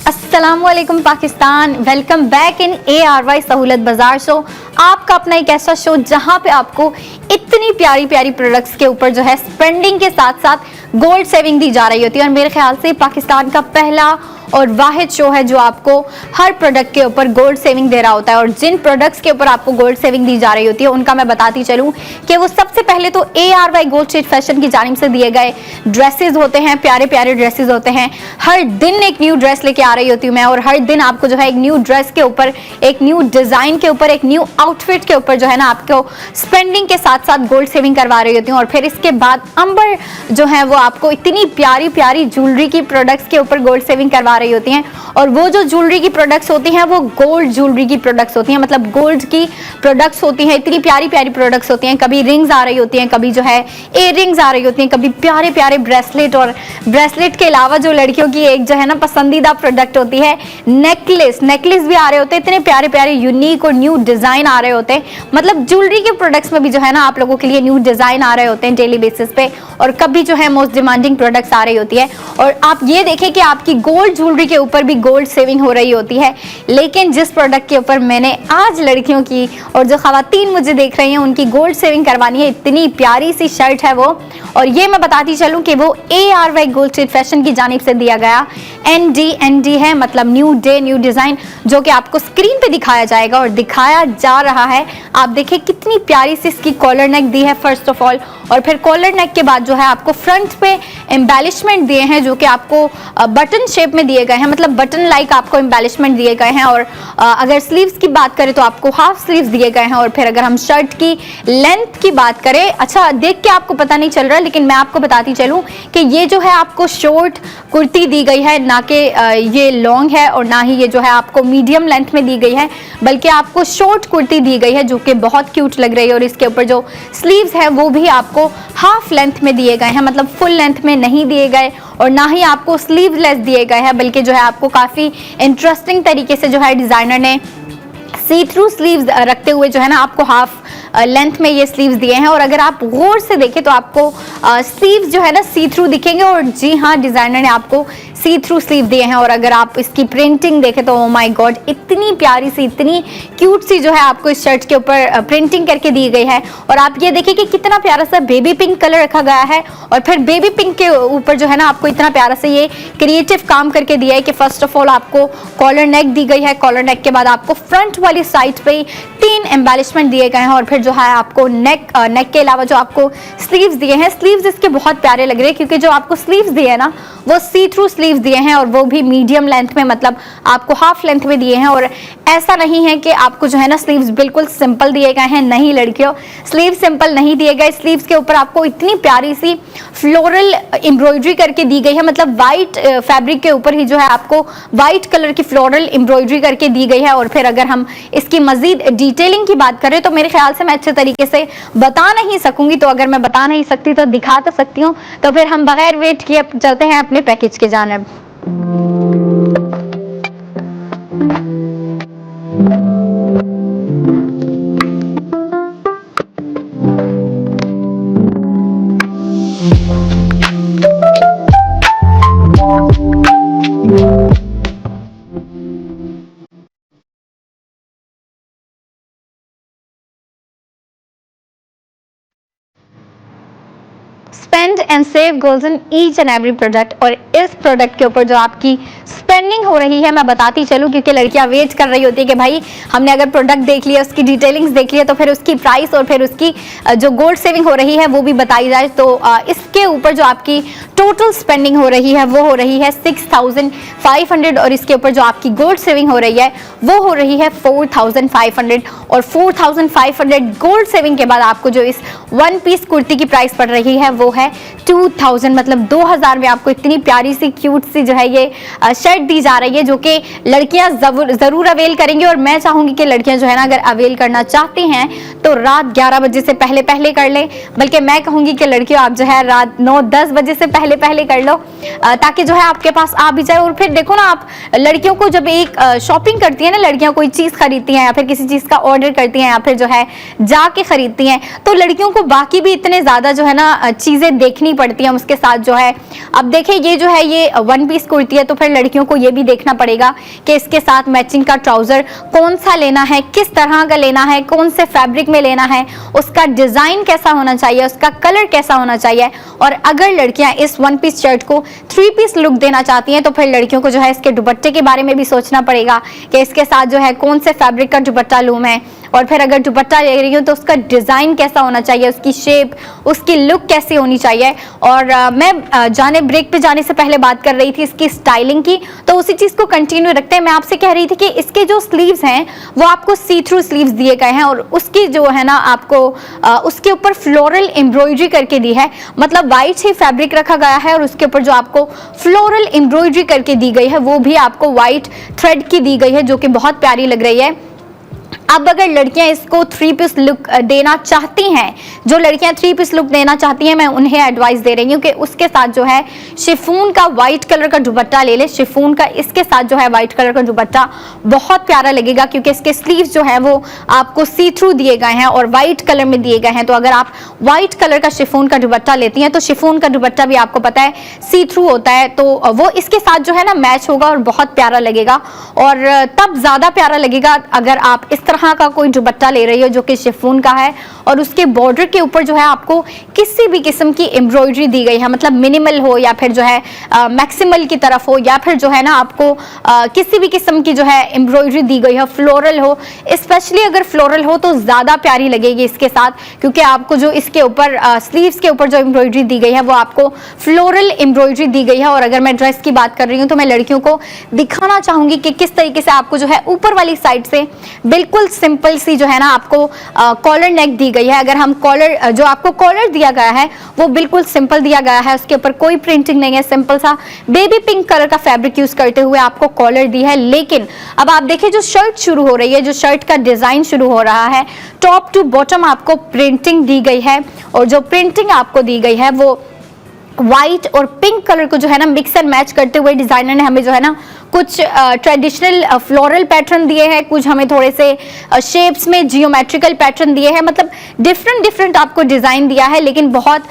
अस्सलामुअलैकुम Pakistan, welcome back in ARY सहूलत बाजार शो। आपका अपना एक ऐसा शो जहां पे आपको इतनी प्यारी प्यारी प्रोडक्ट्स के ऊपर जो है स्पेंडिंग के साथ साथ गोल्ड सेविंग दी जा रही होती है। और मेरे ख्याल से पाकिस्तान का पहला और वाहिद शो है जो आपको हर प्रोडक्ट के ऊपर गोल्ड सेविंग दे रहा होता है। और जिन प्रोडक्ट्स के ऊपर आपको गोल्ड सेविंग दी जा रही होती है उनका मैं बताती चलूं कि वो सबसे पहले तो ARY गोल्ड स्ट्रीट फैशन की जानिब से दिए गए ड्रेसेस होते हैं, प्यारे प्यारे ड्रेसेस होते हैं। हर दिन एक न्यू ड्रेस लेके आ रही होती हूँ मैं, और हर दिन आपको जो है एक न्यू ड्रेस के ऊपर, एक न्यू डिजाइन के ऊपर, एक न्यू आउटफिट के ऊपर जो है ना आपको स्पेंडिंग के साथ साथ गोल्ड सेविंग करवा रही होती हूँ। और फिर इसके बाद अंबर जो है वो आपको इतनी प्यारी प्यारी ज्वेलरी की प्रोडक्ट्स के ऊपर गोल्ड सेविंग करवा रही होती हैं। और वो जो ज्वेलरी की प्रोडक्ट्स होती हैं वो गोल्ड ज्वेलरी की प्रोडक्ट्स होती हैं, मतलब गोल्ड की प्रोडक्ट्स होती हैं। इतनी प्यारी प्यारी प्रोडक्ट्स होती हैं, कभी रिंग्स आ रही होती हैं, कभी जो है इयर रिंग्स आ रही होती हैं, कभी प्यारे प्यारे ब्रेसलेट। और ब्रेसलेट के अलावा जो लड़कियों की एक जो है ना पसंदीदा प्रोडक्ट होती है नेकलेस, नेकलेस भी आ रहे होते हैं। इतने प्यारे प्यारे यूनिक और न्यू डिजाइन आ रहे होते हैं, मतलब ज्वेलरी के प्रोडक्ट्स में भी जो है ना आप लोगों के लिए न्यू डिजाइन आ रहे होते हैं डेली बेसिस पे। और कभी जो है मोस्ट डिमांडिंग प्रोडक्ट्स आ रही होती है। और आप ये देखें कि आपकी गोल्ड ज्वेलरी के ऊपर भी गोल्ड सेविंग हो रही होती है। लेकिन जिस प्रोडक्ट के ऊपर मैंने आज लड़कियों की और जो खवातीन मुझे देख रही हैं उनकी गोल्ड सेविंग करवानी है, इतनी प्यारी सी शर्ट है वो। और ये मैं बताती चलूं कि वो ARY गोल्ड स्ट्रीट फैशन की जानिब से दिया गया ND है, मतलब न्यू डे न्यू डिजाइन, जो कि आपको स्क्रीन पे दिखाया जाएगा और दिखाया जा रहा है। आप देखिए कितनी प्यारी सी इसकी कॉलर नेक दी है फर्स्ट ऑफ ऑल। और फिर कॉलर नेक के बाद जो है आपको फ्रंट पे एम्बेलिशमेंट दिए हैं जो कि आपको बटन शेप में दिए गए हैं, मतलब बटन लाइक आपको एम्बेलिशमेंट दिए गए हैं। और अगर स्लीव्स की बात करें तो आपको हाफ स्लीव्स दिए गए हैं। और फिर अगर हम शर्ट की लेंथ की बात करें, अच्छा देख के आपको पता नहीं चल रहा लेकिन मैं आपको बताती चलूं कि ये जो है आपको शॉर्ट कुर्ती दी गई है, ना कि ये लॉन्ग है और ना ही ये जो है आपको मीडियम लेंथ में दी गई है, बल्कि आपको शॉर्ट कुर्ती दी गई है जो कि बहुत क्यूट लग रही है। और इसके ऊपर जो स्लीव्स है वो भी आपको हाफ लेंथ में दिए गए हैं, मतलब फुल लेंथ में नहीं दिए गए और ना ही आपको स्लीवलेस दिए गए हैं, बल्कि जो है आपको काफी इंटरेस्टिंग तरीके से जो है डिजाइनर ने सी थ्रू स्लीव्स रखते हुए जो है ना आपको हाफ लेंथ में ये स्लीव्स दिए हैं। और अगर आप गौर से देखें तो आपको स्लीव्स जो है ना सी थ्रू दिखेंगे, और जी हाँ डिजाइनर ने आपको सी थ्रू स्लीव दिए हैं। और अगर आप इसकी प्रिंटिंग देखें तो ओ माय गॉड, इतनी प्यारी सी, इतनी क्यूट सी जो है आपको इस शर्ट के ऊपर प्रिंटिंग करके दी गई है। और आप ये देखिए कि कितना प्यारा सा बेबी पिंक कलर रखा गया है, और फिर बेबी पिंक के ऊपर जो है ना आपको इतना प्यारा सा ये क्रिएटिव काम करके दिया है कि फर्स्ट ऑफ ऑल आपको कॉलर नेक दी गई है। कॉलर नेक के बाद आपको फ्रंट वाली साइड पे 3 एम्बेलिशमेंट दिए गए हैं। और फिर जो है आपको नेक के अलावा जो आपको स्लीव्स दिए हैं, स्लीव्स इसके बहुत प्यारे लग रहे हैं, क्योंकि जो आपको स्लीव्स दिए हैं ना वो सी थ्रू स्लीव्स दिए हैं, और वो भी मीडियम लेंथ में, मतलब आपको हाफ लेंथ में दिए हैं। और ऐसा नहीं है कि आपको जो है ना स्लीव्स बिल्कुल सिंपल दिए गए हैं, नहीं लड़कियों, स्लीव सिंपल नहीं दिए गए। स्लीव्स के ऊपर आपको इतनी प्यारी सी फ्लोरल एम्ब्रॉयडरी करके दी गई है, मतलब वाइट फैब्रिक के ऊपर ही जो है आपको वाइट कलर की फ्लोरल एम्ब्रॉयडरी करके दी गई है। और फिर अगर हम इसकी मजीद डिटेलिंग की बात करें तो मेरे ख्याल से मैं अच्छे तरीके से बता नहीं सकूंगी, तो अगर मैं बता नहीं सकती तो दिखा तो सकती हूँ। तो फिर हम बगैर वेट किए चलते हैं अपने पैकेज के जानिब। Spend and save goals in each and every product. और इस प्रोडक्ट के ऊपर जो आपकी स्पेंडिंग हो रही है मैं बताती चलूं, क्योंकि लड़कियां वेट कर रही होती है कि भाई हमने अगर प्रोडक्ट देख लिया, उसकी डिटेलिंग्स देख लिया, तो फिर उसकी प्राइस और फिर उसकी जो गोल्ड सेविंग हो रही है वो भी बताई जाए। तो इसके ऊपर जो आपकी टोटल स्पेंडिंग हो रही है वो हो रही है 6500, और इसके ऊपर जो आपकी गोल्ड सेविंग हो रही है वो हो रही है 4500। और 4500 गोल्ड सेविंग के बाद आपको जो इस वन पीस कुर्ती की प्राइस पड़ रही है वो है 2000 मतलब 2000 में आपको इतनी प्यारी सी क्यूट सी जो है ये शर्ट दी जा रही है, जो कि लड़कियां जरूर अवेल करेंगी। और मैं चाहूंगी कि लड़कियां जो है ना अगर अवेल करना चाहती हैं तो रात 11 बजे से पहले पहले कर लें, बल्कि मैं कहूंगी कि लड़कियों आप जो है रात 9-10 बजे से पहले पहले कर लो, ताकि जो है आपके पास आ भी जाए। और फिर देखो ना, आप लड़कियों को जब एक शॉपिंग करती है ना, लड़कियां कोई चीज खरीदती हैं या फिर किसी चीज का ऑर्डर करती हैं या फिर जो है जाके खरीदती हैं, तो लड़कियों को बाकी भी इतने ज्यादा जो है ना चीजें देखनी पड़ती हैं उसके साथ जो है। अब देखिए ये जो है ये वन पीस कुर्ती है, तो फिर लड़कियों को ये भी देखना पड़ेगा कि इसके साथ मैचिंग का ट्राउजर कौन सा लेना है, किस तरह का लेना है, कौन से फैब्रिक में लेना है, उसका डिजाइन कैसा होना चाहिए, उसका कलर कैसा होना चाहिए। और अगर लड़कियां इस वन पीस शर्ट को 3 पीस लुक देना चाहती हैं तो फिर लड़कियों को जो है इसके दुपट्टे के बारे में भी सोचना पड़ेगा कि इसके साथ जो है कौन से फैब्रिक का दुपट्टा लूं मैं, और फिर अगर दुपट्टा ले रही हूँ तो उसका डिजाइन कैसा होना चाहिए, उसकी शेप, उसकी लुक कैसी होनी चाहिए। और मैं जाने ब्रेक पे जाने से पहले बात कर रही थी इसकी स्टाइलिंग की, तो उसी चीज को कंटिन्यू रखते हैं। मैं आपसे कह रही थी कि इसके जो स्लीव्स हैं वो आपको सी थ्रू स्लीव्स दिए गए हैं, और उसकी जो है ना आपको उसके ऊपर फ्लोरल एम्ब्रॉयडरी करके दी है, मतलब वाइट ही फैब्रिक रखा गया है और उसके ऊपर जो आपको फ्लोरल एम्ब्रॉयडरी करके दी गई है वो भी आपको व्हाइट थ्रेड की दी गई है, जो कि बहुत प्यारी लग रही है। अब अगर लड़कियां इसको 3 पीस लुक देना चाहती हैं, जो लड़कियां 3 पीस लुक देना चाहती हैं, मैं उन्हें एडवाइस दे रही हूँ कि उसके साथ जो है शिफॉन का व्हाइट कलर का दुपट्टा ले ले। शिफॉन का इसके साथ जो है व्हाइट कलर का दुपट्टा बहुत प्यारा लगेगा, क्योंकि इसके स्लीव्स जो है वो आपको सी थ्रू दिए गए हैं और व्हाइट कलर में दिए गए हैं। तो अगर आप व्हाइट कलर का शिफॉन का दुपट्टा लेती हैं तो शिफॉन का दुपट्टा भी आपको पता है सी थ्रू होता है, तो वो इसके साथ जो है ना मैच होगा और बहुत प्यारा लगेगा। और तब ज्यादा प्यारा लगेगा अगर आप इस तरह का कोई दुपट्टा ले रही हो जो कि शिफॉन का है और उसके बॉर्डर के ऊपर जो है आपको किसी भी किस्म की एम्ब्रॉयडरी दी गई है, मतलब मिनिमल हो या फिर जो है मैक्सिमल की तरफ हो, या फिर जो है ना आपको किसी भी किस्म की जो है एम्ब्रॉयडरी दी गई है, फ्लोरल हो। स्पेशली अगर फ्लोरल हो तो ज्यादा प्यारी लगेगी इसके साथ, क्योंकि आपको जो इसके ऊपर स्लीव्स के ऊपर जो एम्ब्रॉयडरी दी गई है वो आपको फ्लोरल एम्ब्रॉयडरी दी गई है। और अगर मैं ड्रेस की बात कर रही हूँ तो मैं लड़कियों को दिखाना चाहूंगी कि किस तरीके से आपको जो है ऊपर वाली साइड से बिल्कुल सिंपल सी जो है ना आपको कॉलर नेक दी गई है। अगर हम कॉलर जो आपको कॉलर दिया गया है वो बिल्कुल सिंपल दिया गया है, उसके ऊपर कोई प्रिंटिंग नहीं है, सिंपल सा बेबी पिंक कलर का फैब्रिक यूज करते हुए आपको कॉलर दी है। लेकिन अब आप देखिए जो शर्ट शुरू हो रही है, जो शर्ट का डिजाइन शुरू हो रहा है, टॉप टू बॉटम आपको प्रिंटिंग दी गई है, और जो प्रिंटिंग आपको दी गई है वो व्हाइट और पिंक कलर को जो है ना मिक्स एंड मैच करते हुए डिजाइनर ने हमें जो है ना कुछ ट्रेडिशनल फ्लोरल पैटर्न दिए हैं, कुछ हमें थोड़े से शेप्स में जियोमेट्रिकल पैटर्न दिए हैं, मतलब डिफरेंट आपको डिजाइन दिया है, लेकिन बहुत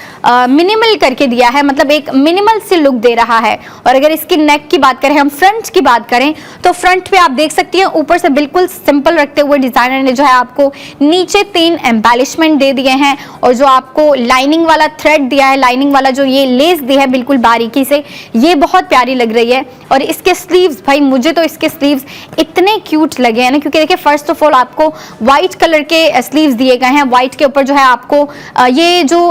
मिनिमल करके दिया है, मतलब एक मिनिमल सी लुक दे रहा है। और अगर इसकी नेक की बात करें, हम फ्रंट की बात करें, तो फ्रंट पे आप देख सकती हैं ऊपर से बिल्कुल सिंपल रखते हुए डिजाइनर ने जो है आपको नीचे 3 एम्बेलिशमेंट दे दिए हैं, और जो आपको लाइनिंग वाला थ्रेड दिया है, लाइनिंग वाला जो ये लेस दी है बिल्कुल बारीकी से, ये बहुत प्यारी लग रही है। और इसके स्लीव्स, भाई मुझे तो इसके स्लीव्स इतने क्यूट लगे हैं ना, क्योंकि देखिए फर्स्ट ऑफ ऑल आपको व्हाइट कलर के स्लीव्स दिए गए हैं, व्हाइट के ऊपर जो है आपको ये जो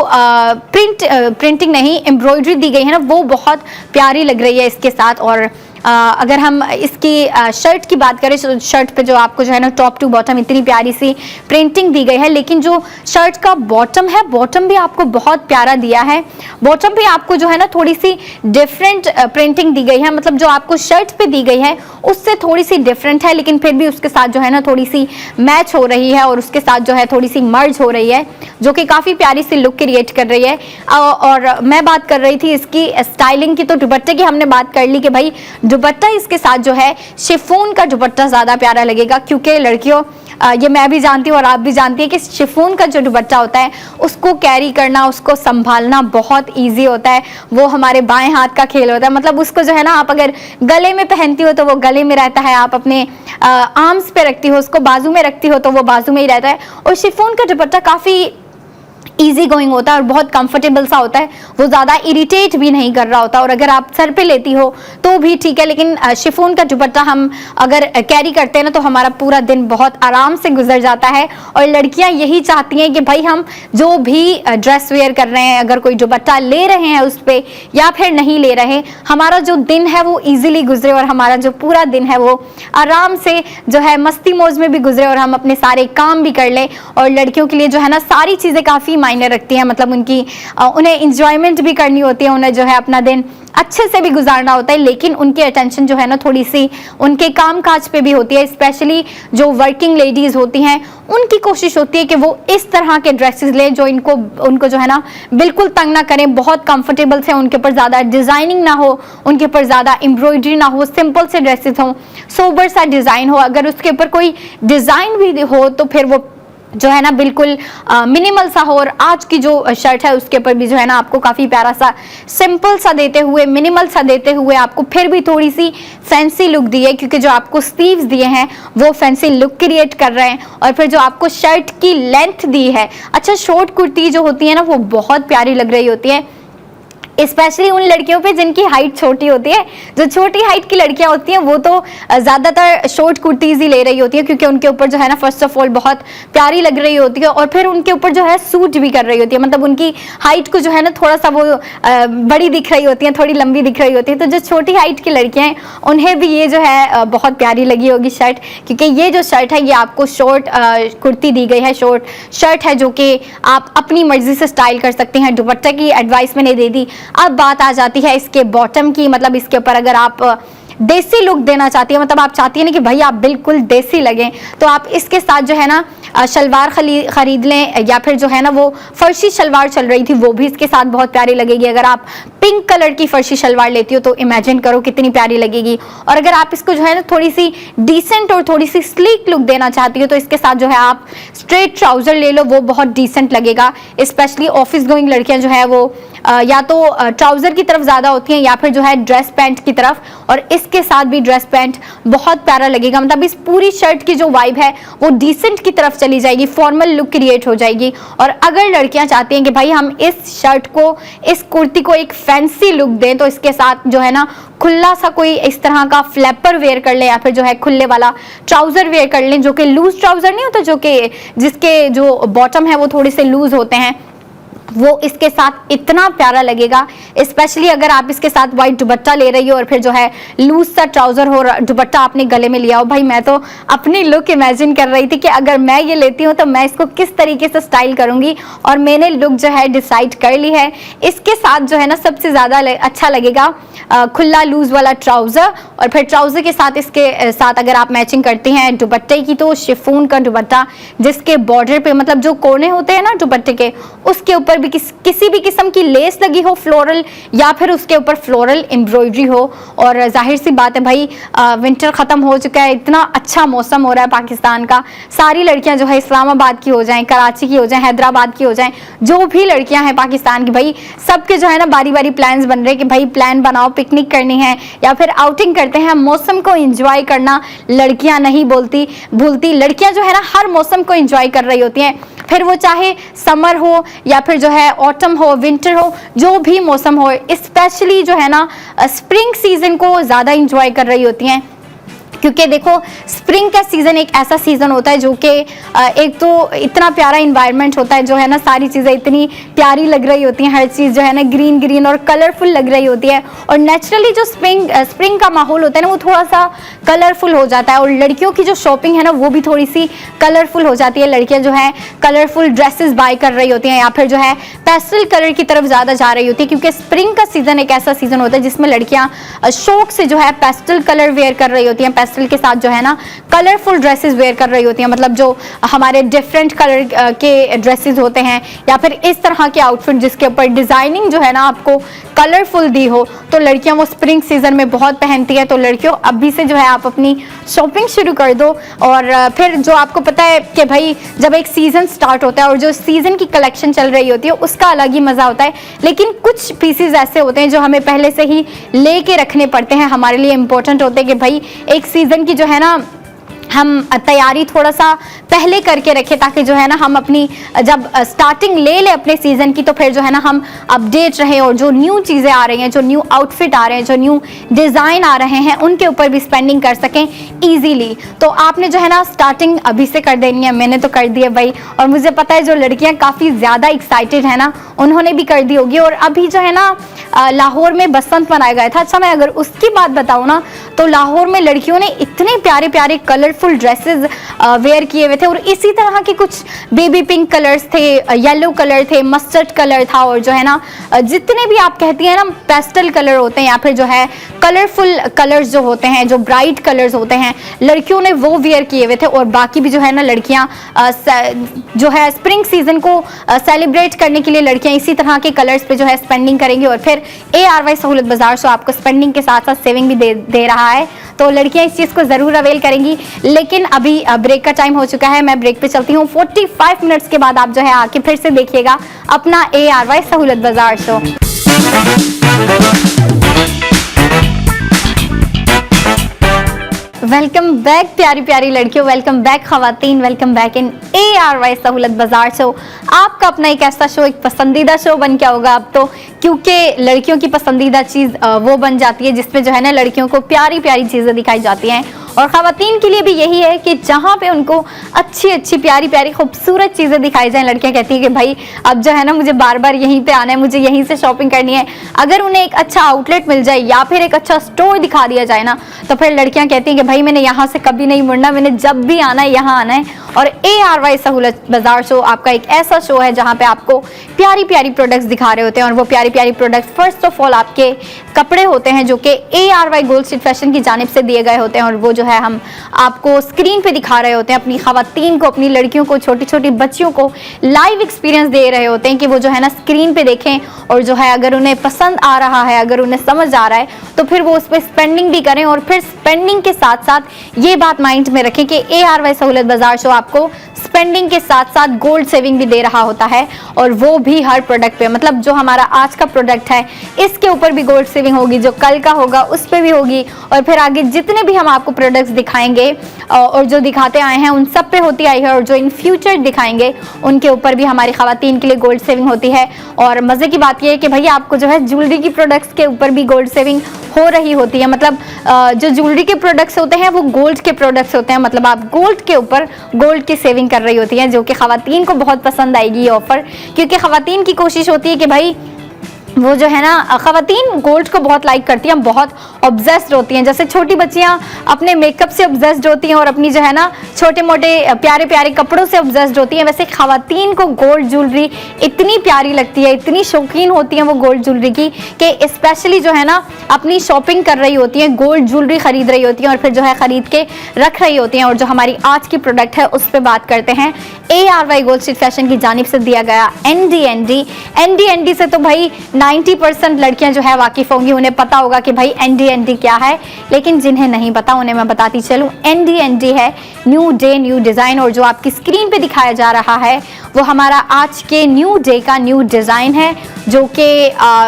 प्रिंटिंग नहीं एम्ब्रॉयडरी दी गई है ना वो बहुत प्यारी लग रही है इसके साथ। और अगर हम इसकी शर्ट की बात करें, शर्ट पे जो आपको जो है ना टॉप टू बॉटम इतनी प्यारी सी प्रिंटिंग दी गई है, लेकिन जो शर्ट का बॉटम है, बॉटम भी आपको बहुत प्यारा दिया है। बॉटम पे आपको जो है ना थोड़ी सी डिफरेंट प्रिंटिंग दी गई है, मतलब जो आपको शर्ट पे दी गई है उससे थोड़ी सी डिफरेंट है, लेकिन फिर भी उसके साथ जो है ना थोड़ी सी मैच हो रही है और उसके साथ जो है थोड़ी सी मर्ज हो रही है, जो कि काफी प्यारी सी लुक क्रिएट कर रही है। और मैं बात कर रही थी इसकी स्टाइलिंग की, तो दुपट्टे की हमने बात कर ली कि भाई दुपट्टा इसके साथ जो है शिफॉन का दुपट्टा ज्यादा प्यारा लगेगा, क्योंकि लड़कियों ये मैं भी जानती हूँ और आप भी जानती है कि शिफॉन का जो दुपट्टा होता है उसको कैरी करना, उसको संभालना बहुत इजी होता है, वो हमारे बाएं हाथ का खेल होता है। मतलब उसको जो है ना आप अगर गले में पहनती हो तो वो गले में रहता है, आप अपने आर्म्स पे रखती हो, उसको बाजू में रखती हो तो वो बाजू में ही रहता है। और शिफॉन का दुपट्टा काफी इजी गोइंग होता है और बहुत कंफर्टेबल सा होता है, वो ज़्यादा इरिटेट भी नहीं कर रहा होता। और अगर आप सर पे लेती हो तो भी ठीक है, लेकिन शिफॉन का दुपट्टा हम अगर कैरी करते हैं ना तो हमारा पूरा दिन बहुत आराम से गुजर जाता है। और लड़कियां यही चाहती हैं कि भाई हम जो भी ड्रेस वेयर कर रहे हैं, अगर कोई दुपट्टा ले रहे हैं उस पर या फिर नहीं ले रहे, हमारा जो दिन है वो ईजिली गुजरे और हमारा जो पूरा दिन है वो आराम से जो है मस्ती मौज में भी गुजरे और हम अपने सारे काम भी कर लें। और लड़कियों के लिए जो है ना सारी चीज़ें काफ़ी मायने रखती हैं, मतलब उन्हें इंजॉयमेंट भी करनी होती है, उन्हें जो है अपना दिन अच्छे से भी गुजारना होता है, लेकिन उनकी अटेंशन जो है ना थोड़ी सी उनके काम काज पे भी होती है। स्पेशली जो वर्किंग लेडीज होती हैं उनकी कोशिश होती है कि वो इस तरह के ड्रेसेस लें जो उनको जो है ना बिल्कुल तंग ना करें, बहुत कंफर्टेबल से, उनके ऊपर ज़्यादा डिज़ाइनिंग ना हो, उनके ऊपर ज़्यादा एम्ब्रॉयडरी ना हो, सिंपल से ड्रेसेस हों, सोबर सा डिज़ाइन हो। अगर उसके ऊपर कोई डिज़ाइन भी हो तो फिर वो जो है ना बिल्कुल मिनिमल सा हो। और आज की जो शर्ट है उसके ऊपर भी जो है ना आपको काफ़ी प्यारा सा सिंपल सा देते हुए, मिनिमल सा देते हुए आपको फिर भी थोड़ी सी फैंसी लुक दी है, क्योंकि जो आपको स्लीव्स दिए हैं वो फैंसी लुक क्रिएट कर रहे हैं। और फिर जो आपको शर्ट की लेंथ दी है, अच्छा शॉर्ट कुर्ती जो होती है ना वो बहुत प्यारी लग रही होती है, स्पेशली उन लड़कियों पे जिनकी हाइट छोटी होती है। जो छोटी हाइट की लड़कियां होती हैं वो तो ज़्यादातर शॉर्ट कुर्तीज़ ही ले रही होती है, क्योंकि उनके ऊपर जो है ना फर्स्ट ऑफ ऑल बहुत प्यारी लग रही होती है, और फिर उनके ऊपर जो है सूट भी कर रही होती है, मतलब उनकी हाइट को जो है ना थोड़ा सा वो बड़ी दिख रही होती है, थोड़ी लंबी दिख रही होती है। तो जो छोटी हाइट की लड़कियाँ हैं उन्हें भी ये जो है बहुत प्यारी लगी होगी शर्ट, क्योंकि ये जो शर्ट है ये आपको शॉर्ट कुर्ती दी गई है, शॉर्ट शर्ट है जो कि आप अपनी मर्जी से स्टाइल कर सकते हैं। दुपट्टे की एडवाइस मैंने दे दी। अब बात आ जाती है इसके बॉटम की, मतलब इसके ऊपर अगर आप देसी लुक देना चाहती है, मतलब आप चाहती है ना कि भाई आप बिल्कुल देसी लगें, तो आप इसके साथ जो है ना शलवार खरीद लें, या फिर जो है ना वो फर्शी शलवार चल रही थी वो भी इसके साथ बहुत प्यारी लगेगी। अगर आप पिंक कलर की फर्शी शलवार लेती हो तो इमेजिन करो कितनी प्यारी लगेगी। और अगर आप इसको जो है ना थोड़ी सी डिसेंट और थोड़ी सी स्लीक लुक देना चाहती हो तो इसके साथ जो है आप स्ट्रेट ट्राउजर ले लो, वो बहुत डिसेंट लगेगा। स्पेशली ऑफिस गोइंग लड़कियां जो है वो या तो ट्राउजर की तरफ ज़्यादा होती हैं या फिर जो है ड्रेस पैंट की तरफ, और इसके साथ भी ड्रेस पैंट बहुत प्यारा लगेगा। मतलब इस पूरी शर्ट की जो वाइब है वो डिसेंट की तरफ चली जाएगी, फॉर्मल लुक क्रिएट हो जाएगी। और अगर लड़कियां चाहती हैं कि भाई हम इस शर्ट को, इस कुर्ती को एक फैंसी लुक दें, तो इसके साथ जो है ना खुला सा कोई इस तरह का फ्लैपर वेयर कर लें, या फिर जो है खुले वाला ट्राउजर वेयर कर लें, जो कि लूज ट्राउजर नहीं होता, जो कि जिसके जो बॉटम है वो थोड़े से लूज होते हैं, वो इसके साथ इतना प्यारा लगेगा। स्पेशली अगर आप इसके साथ वाइट दुपट्टा ले रही हो और फिर जो है लूज सा ट्राउजर हो, दुपट्टा आपने गले में लिया हो, भाई मैं तो अपनी लुक इमेजिन कर रही थी कि अगर मैं ये लेती हूँ तो मैं इसको किस तरीके से स्टाइल करूंगी, और मैंने लुक जो है डिसाइड कर ली है। इसके साथ जो है ना सबसे ज़्यादा अच्छा लगेगा खुला लूज वाला ट्राउज़र, और फिर ट्राउज़र के साथ इसके साथ अगर आप मैचिंग करती हैं दुपट्टे की तो शिफॉन का दुपट्टा, जिसके बॉर्डर पे मतलब जो कोने होते हैं ना दुपट्टे के, उसके ऊपर भी किसी भी किस्म की लेस लगी हो फ्लोरल, या फिर उसके ऊपर फ्लोरल एम्ब्रॉयडरी हो। और जाहिर सी बात है भाई विंटर ख़त्म हो चुका है, इतना अच्छा मौसम हो रहा है पाकिस्तान का, सारी लड़कियां जो है इस्लामाबाद की हो जाएं, कराची की हो जाएं, हैदराबाद की हो जाएं, जो भी लड़कियां हैं पाकिस्तान की, भाई सबके जो है ना बारी बारी प्लान्स बन रहे हैं कि भाई प्लान बनाओ, पिकनिक करनी है या फिर आउटिंग करते हैं। मौसम को एंजॉय करना लड़कियां नहीं भूलती, लड़कियां जो है ना हर मौसम को एंजॉय कर रही होती हैं, फिर वो चाहे समर हो या फिर जो है ऑटम हो, विंटर हो, जो भी मौसम हो। स्पेशली जो है ना स्प्रिंग सीजन को ज़्यादा इंजॉय कर रही होती हैं, क्योंकि देखो स्प्रिंग का सीज़न एक ऐसा सीज़न होता है जो कि एक तो इतना प्यारा इन्वायरमेंट होता है, जो है ना सारी चीज़ें इतनी प्यारी लग रही होती हैं, हर चीज़ जो है ना ग्रीन ग्रीन और कलरफुल लग रही होती है, और नेचुरली जो स्प्रिंग का माहौल होता है ना वो थोड़ा सा कलरफुल हो जाता है, और लड़कियों की जो शॉपिंग है ना वो भी थोड़ी सी कलरफुल हो जाती है। लड़कियाँ जो है कलरफुल ड्रेसेस बाय कर रही होती हैं, या फिर जो है पेस्टल कलर की तरफ ज़्यादा जा रही होती है, क्योंकि स्प्रिंग का सीज़न एक ऐसा सीज़न होता है जिसमें लड़कियाँ शौक से जो है पेस्टल कलर वेयर कर रही होती हैं, पेस्टल के साथ जो है ना कलरफुल ड्रेसेस वेयर कर रही होती हैं, मतलब जो हमारे डिफरेंट कलर के ड्रेसेस होते हैं, या फिर इस तरह के आउटफिट जिसके ऊपर डिजाइनिंग जो है ना आपको कलरफुल दी हो, तो लड़कियां वो स्प्रिंग सीजन में बहुत पहनती है। तो लड़कियों अभी से जो है आप अपनी शॉपिंग शुरू कर दो, और फिर जो आपको पता है कि भाई जब एक सीजन स्टार्ट होता है और जो सीजन की कलेक्शन चल रही होती है उसका अलग ही मजा होता है, लेकिन कुछ पीसेस ऐसे होते हैं जो हमें पहले से ही लेके रखने पड़ते हैं, हमारे लिए इंपॉर्टेंट होते हैं कि भाई एक सीजन की जो है ना हम तैयारी थोड़ा सा पहले करके रखें, ताकि जो है ना हम अपनी जब स्टार्टिंग ले ले अपने सीज़न की तो फिर जो है ना हम अपडेट रहें, और जो न्यू चीज़ें आ रही हैं, जो न्यू आउटफिट आ रहे हैं, जो न्यू डिज़ाइन आ रहे हैं, उनके ऊपर भी स्पेंडिंग कर सकें ईजीली। तो आपने जो है ना स्टार्टिंग अभी से कर देनी है, मैंने तो कर दी है भाई, और मुझे पता है जो लड़कियाँ काफ़ी ज़्यादा एक्साइटेड है ना उन्होंने भी कर दी होगी। और अभी जो है ना लाहौर में बसंत मनाया गया था। अच्छा, मैं अगर उसकी बात बताऊँ ना, तो लाहौर में लड़कियों ने इतने प्यारे प्यारे कलरफुल ड्रेसेस वेयर किए हुए थे, और इसी तरह के कुछ बेबी पिंक कलर्स थे, येलो कलर थे, मस्टर्ड कलर था, और जो है ना जितने भी आप कहती हैं ना पेस्टल कलर होते हैं या फिर जो है कलरफुल कलर्स जो होते हैं, जो ब्राइट कलर्स होते हैं, लड़कियों ने वो वेयर किए हुए थे। और बाकी भी जो है ना लड़कियां जो है स्प्रिंग सीजन को सेलिब्रेट करने के लिए लड़कियां इसी तरह के कलर्स पे जो है स्पेंडिंग करेंगी। और फिर ARY सहूलत बाजार शो आपको स्पेंडिंग के साथ साथ सेविंग भी दे रहा है, तो लड़कियां इस चीज़ को ज़रूर अवेल करेंगी। लेकिन अभी ब्रेक का टाइम हो चुका है, मैं ब्रेक पे चलती हूँ। 45 मिनट्स के बाद आप जो है आके फिर से देखिएगा अपना ARY सहूलत बाजार शो। वेलकम बैक प्यारी प्यारी लड़कियों, वेलकम बैक खवातीन, वेलकम बैक इन ARY सहूलत बाजार शो। आपका अपना एक ऐसा शो, एक पसंदीदा शो बन क्या होगा अब तो, क्योंकि लड़कियों की पसंदीदा चीज़ वो बन जाती है जिसमें जो है ना लड़कियों को प्यारी प्यारी चीज़ें दिखाई जाती हैं। और ख़वातीन के लिए भी यही है कि जहाँ पे उनको अच्छी अच्छी प्यारी प्यारी खूबसूरत चीज़ें दिखाई जाएं, लड़कियाँ कहती हैं कि भाई अब जो है ना मुझे बार बार यहीं पे आना है, मुझे यहीं से शॉपिंग करनी है। अगर उन्हें एक अच्छा आउटलेट मिल जाए या फिर एक अच्छा स्टोर दिखा दिया जाए ना, तो फिर लड़कियाँ कहती हैं कि भाई मैंने यहाँ से कभी नहीं मुड़ना, मैंने जब भी आना है यहाँ आना है। और ARY सहूलत बाजार शो आपका एक ऐसा शो है जहाँ पे आपको प्यारी प्यारी प्रोडक्ट्स दिखा रहे होते हैं। और वो प्यारी प्यारी प्रोडक्ट्स फर्स्ट ऑफ ऑल आपके कपड़े होते हैं जो कि ARY गोल्ड स्ट्रीट फैशन की जानिब से दिए गए होते हैं, और वो जो है हम आपको स्क्रीन पे दिखा रहे होते हैं, अपनी खवातीन को, अपनी लड़कियों को, छोटी छोटी बच्चियों को लाइव एक्सपीरियंस दे रहे होते हैं कि वो जो है ना स्क्रीन पे देखें, और जो है अगर उन्हें पसंद आ रहा है, अगर उन्हें समझ आ रहा है, तो फिर वो उस पर स्पेंडिंग भी करें। और फिर स्पेंडिंग के साथ साथ ये बात माइंड में रखें कि ARY सहूलत बाजार शो आपको स्पेंडिंग के साथ साथ गोल्ड सेविंग भी दे रहा होता है, और वो भी हर प्रोडक्ट पे। मतलब जो हमारा आज का प्रोडक्ट है इसके ऊपर भी गोल्ड सेविंग होगी, जो कल का होगा उस पर भी होगी, और फिर आगे जितने भी हम आपको प्रोडक्ट्स दिखाएंगे और जो दिखाते आए हैं उन सब पे होती आई है, और जो इन फ्यूचर दिखाएंगे उनके ऊपर भी हमारी खवातीन के लिए गोल्ड सेविंग होती है। और मज़े की बात यह है कि भैया आपको जो है ज्वेलरी की प्रोडक्ट्स के ऊपर भी गोल्ड सेविंग हो रही होती है। मतलब जो ज्वेलरी के प्रोडक्ट्स होते हैं वो गोल्ड के प्रोडक्ट्स होते हैं, मतलब आप गोल्ड के ऊपर गोल्ड की सेविंग कर रही होती हैं, जो कि खवातीन को बहुत पसंद आएगी ये ऑफर। क्योंकि खवातीन की कोशिश होती है कि भाई वो जो है ना खवातीन गोल्ड को बहुत लाइक करती हैं, बहुत ऑब्सेस्ड होती हैं। जैसे छोटी बच्चियां अपने मेकअप से ऑब्सेस्ड होती हैं और अपनी जो है ना छोटे मोटे प्यारे प्यारे कपड़ों से ऑब्सेस्ड होती हैं, वैसे खवातीन को गोल्ड ज्वेलरी इतनी प्यारी लगती है, इतनी शौकीन होती हैं वो गोल्ड ज्वेलरी की, कि स्पेशली जो है ना अपनी शॉपिंग कर रही होती हैं, गोल्ड ज्वेलरी खरीद रही होती हैं, और फिर जो है खरीद के रख रही होती हैं। और जो हमारी आज की प्रोडक्ट है उस पर बात करते हैं। ARY गोल्ड स्ट्रीट फैशन की जानिब से दिया गया ND से तो भाई 90% लड़कियां जो है वाकिफ होंगी, उन्हें पता होगा कि भाई ND क्या है। लेकिन जिन्हें नहीं पता उन्हें मैं बताती चलूं, ND है न्यू डे न्यू डिज़ाइन। और जो आपकी स्क्रीन पे दिखाया जा रहा है वो हमारा आज के न्यू डे का न्यू डिज़ाइन है, जो कि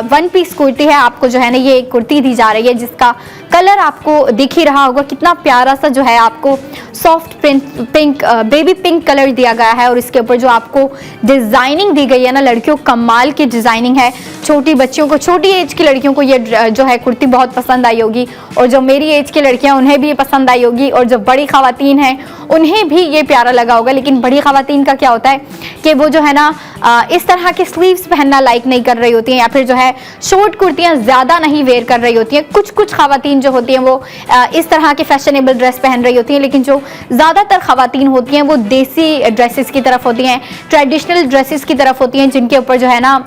1 पीस कुर्ती है। आपको जो है ना ये कुर्ती दी जा रही है जिसका कलर आपको दिख ही रहा होगा, कितना प्यारा सा जो है आपको soft pink baby pink colour दिया गया है। और इसके ऊपर जो आपको डिज़ाइनिंग दी गई है ना, लड़कियों कमाल की डिज़ाइनिंग है। छोटी बच्चियों को, छोटी एज की लड़कियों को ये जो है कुर्ती बहुत पसंद आई होगी, और जो मेरी एज की लड़कियां उन्हें भी ये पसंद आई होगी, और जो बड़ी खवातीन हैं उन्हें भी ये प्यारा लगा होगा। लेकिन बड़ी खवातीन का क्या होता है कि वो जो है ना इस तरह के स्लीव्स पहनना लाइक नहीं कर रही होती हैं, या फिर जो है शॉर्ट कुर्तियाँ ज़्यादा नहीं वेयर कर रही होती हैं। कुछ खवातीन जो होती हैं वो इस तरह के फैशनेबल ड्रेस पहन रही होती हैं, लेकिन जो ज़्यादातर खवातीन होती हैं वो देसी ड्रेसेस की तरफ होती हैं, ट्रेडिशनल ड्रेसेस की तरफ होती हैं, जिनके ऊपर जो है ना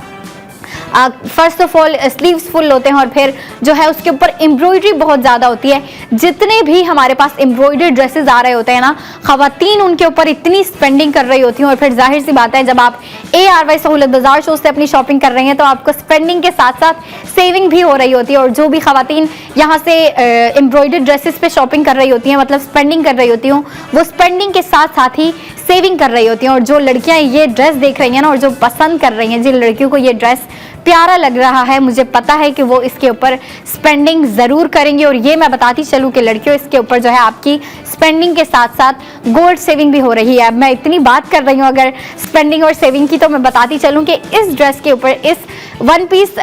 first of all sleeves full होते हैं, और फिर जो है उसके ऊपर एम्ब्रॉयडरी बहुत ज़्यादा होती है। जितने भी हमारे पास एम्ब्रॉयडरी ड्रेसेस आ रहे होते हैं ना, खवातीन उनके ऊपर इतनी स्पेंडिंग कर रही होती हैं। और फिर जाहिर सी बात है जब आप ARY सहूलत बाजार शो से अपनी शॉपिंग कर रही हैं तो आपको स्पेंडिंग के साथ साथ सेविंग भी हो रही होती है। और जो भी खवातीन यहाँ से एम्ब्रॉयडरी ड्रेसेस पे शॉपिंग कर रही होती हैं, मतलब स्पेंडिंग कर रही होती हूँ, वो स्पेंडिंग के साथ साथ ही सेविंग कर रही होती हैं। और जो लड़कियाँ ये ड्रेस देख रही हैं ना, और जो पसंद कर रही हैं, जिन लड़कियों को ये ड्रेस प्यारा लग रहा है, मुझे पता है कि वो इसके ऊपर स्पेंडिंग ज़रूर करेंगे। और ये मैं बताती चलूँ कि लड़कियों इसके ऊपर जो है आपकी स्पेंडिंग के साथ साथ गोल्ड सेविंग भी हो रही है। अब मैं इतनी बात कर रही हूँ अगर स्पेंडिंग और सेविंग की, तो मैं बताती चलूँ कि इस ड्रेस के ऊपर, इस 1 पीस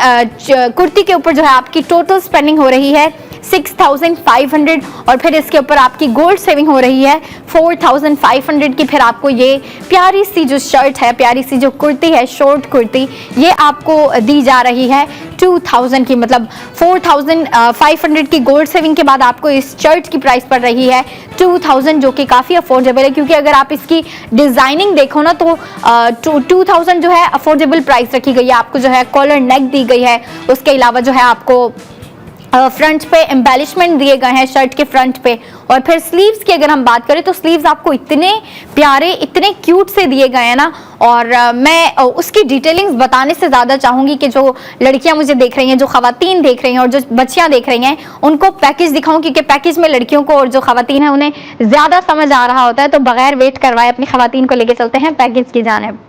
कुर्ती के ऊपर जो है आपकी टोटल स्पेंडिंग हो रही है 6500 और फिर इसके ऊपर आपकी गोल्ड सेविंग हो रही है 4500 की। फिर आपको ये प्यारी सी जो शर्ट है, प्यारी सी जो कुर्ती है, शॉर्ट कुर्ती, ये आपको दी जा रही है 2000 की, मतलब 4500 की गोल्ड सेविंग के बाद आपको इस शर्ट की प्राइस पड़ रही है 2000, जो कि काफ़ी अफोर्डेबल है, क्योंकि अगर आप इसकी डिज़ाइनिंग देखो ना तो 2000 जो है अफोर्डेबल प्राइस रखी गई है। आपको जो है कॉलर नेक दी गई है, उसके अलावा जो है आपको फ्रंट पे एम्बेलिशमेंट दिए गए हैं शर्ट के फ्रंट पे। और फिर स्लीव्स की अगर हम बात करें तो स्लीव्स आपको इतने प्यारे, इतने क्यूट से दिए गए हैं ना। और मैं उसकी डिटेलिंग्स बताने से ज़्यादा चाहूँगी कि जो लड़कियां मुझे देख रही हैं, जो ख़वातीन देख रही हैं और जो बच्चियां देख रही हैं, उनको पैकेज दिखाऊं, क्योंकि पैकेज में लड़कियों को और जो ख़वातीन है उन्हें ज़्यादा समझ आ रहा होता है। तो बगैर वेट करवाए अपनी ख़वातीन को लेके चलते हैं पैकेज की जानिब।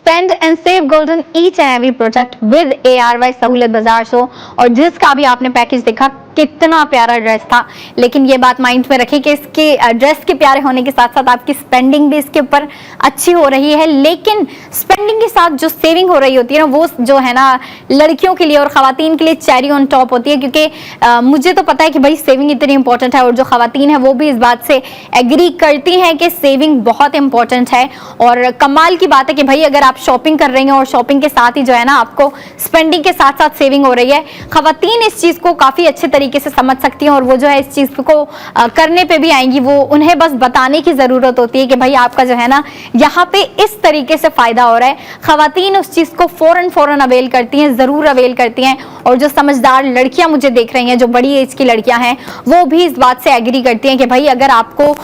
Spend and save golden each and every product with ARY सहूलत बाजार शो। और जिसका भी आपने पैकेज देखा कितना प्यारा ड्रेस था, लेकिन ये बात माइंड में रखें कि इसके ड्रेस के प्यारे होने के साथ साथ आपकी स्पेंडिंग भी इसके ऊपर अच्छी हो रही है। लेकिन स्पेंडिंग के साथ जो सेविंग हो रही होती है ना, वो जो है ना लड़कियों के लिए और ख़वातीन के लिए चेरी ऑन टॉप होती है, क्योंकि मुझे तो पता है कि भाई सेविंग इतनी इंपॉर्टेंट है और जो ख़वातीन है वो भी इस बात से एग्री करती हैं कि सेविंग बहुत इंपॉर्टेंट है। और कमाल की बात है कि भाई अगर आप शॉपिंग कर रही हैं और शॉपिंग के साथ ही जो है ना आपको स्पेंडिंग के साथ साथ सेविंग हो रही है, ख़वातीन इस चीज़ को काफ़ी अच्छे तरीके से समझ सकती हैं और वो जो है इस चीज़ को करने पे भी आएंगी। वो उन्हें बस बताने की ज़रूरत होती है कि भाई आपका जो है ना यहाँ पे इस तरीके से फ़ायदा हो रहा है। ख़वातीन उस चीज़ को फ़ौरन अवेल करती हैं, ज़रूर अवेल करती हैं। और जो समझदार लड़कियाँ मुझे देख रही हैं, जो बड़ी एज की लड़कियाँ हैं, वो भी इस बात से एग्री करती हैं कि भाई अगर आपको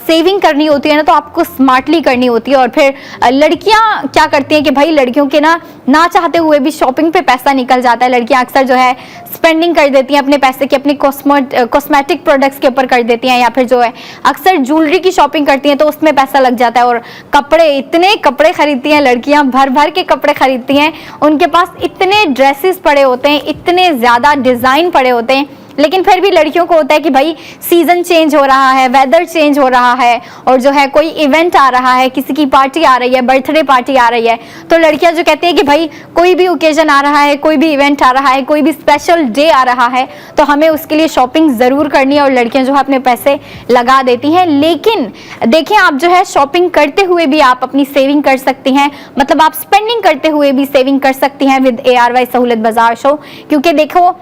सेविंग करनी होती है ना तो आपको स्मार्टली करनी होती है। और फिर लड़कियाँ क्या करती हैं कि भाई लड़कियों के ना चाहते हुए भी शॉपिंग पे पैसा निकल जाता है। लड़कियाँ अक्सर जो है स्पेंडिंग कर देती हैं अपने पैसे की, अपनी कॉस्मेटिक प्रोडक्ट्स के ऊपर कर देती हैं, या फिर जो है अक्सर ज्वेलरी की शॉपिंग करती हैं तो उसमें पैसा लग जाता है। और कपड़े, इतने कपड़े खरीदती हैं लड़कियां, भर भर के कपड़े खरीदती हैं, उनके पास इतने ड्रेसेस पड़े होते हैं, इतने ज़्यादा डिज़ाइन पड़े होते हैं। लेकिन फिर भी लड़कियों को होता है कि भाई सीज़न चेंज हो रहा है, वेदर चेंज हो रहा है, और जो है कोई इवेंट आ रहा है, किसी की पार्टी आ रही है, बर्थडे पार्टी आ रही है, तो लड़कियां जो कहती है कि भाई कोई भी ओकेजन आ रहा है, कोई भी इवेंट आ रहा है, कोई भी स्पेशल डे आ रहा है, तो हमें उसके लिए शॉपिंग ज़रूर करनी है। और लड़कियां जो है अपने पैसे लगा देती हैं। लेकिन देखिए, आप जो है शॉपिंग करते हुए भी आप अपनी सेविंग कर सकती हैं, मतलब आप स्पेंडिंग करते हुए भी सेविंग कर सकती हैं विद ARY सहूलत बाजार शो। क्योंकि देखो,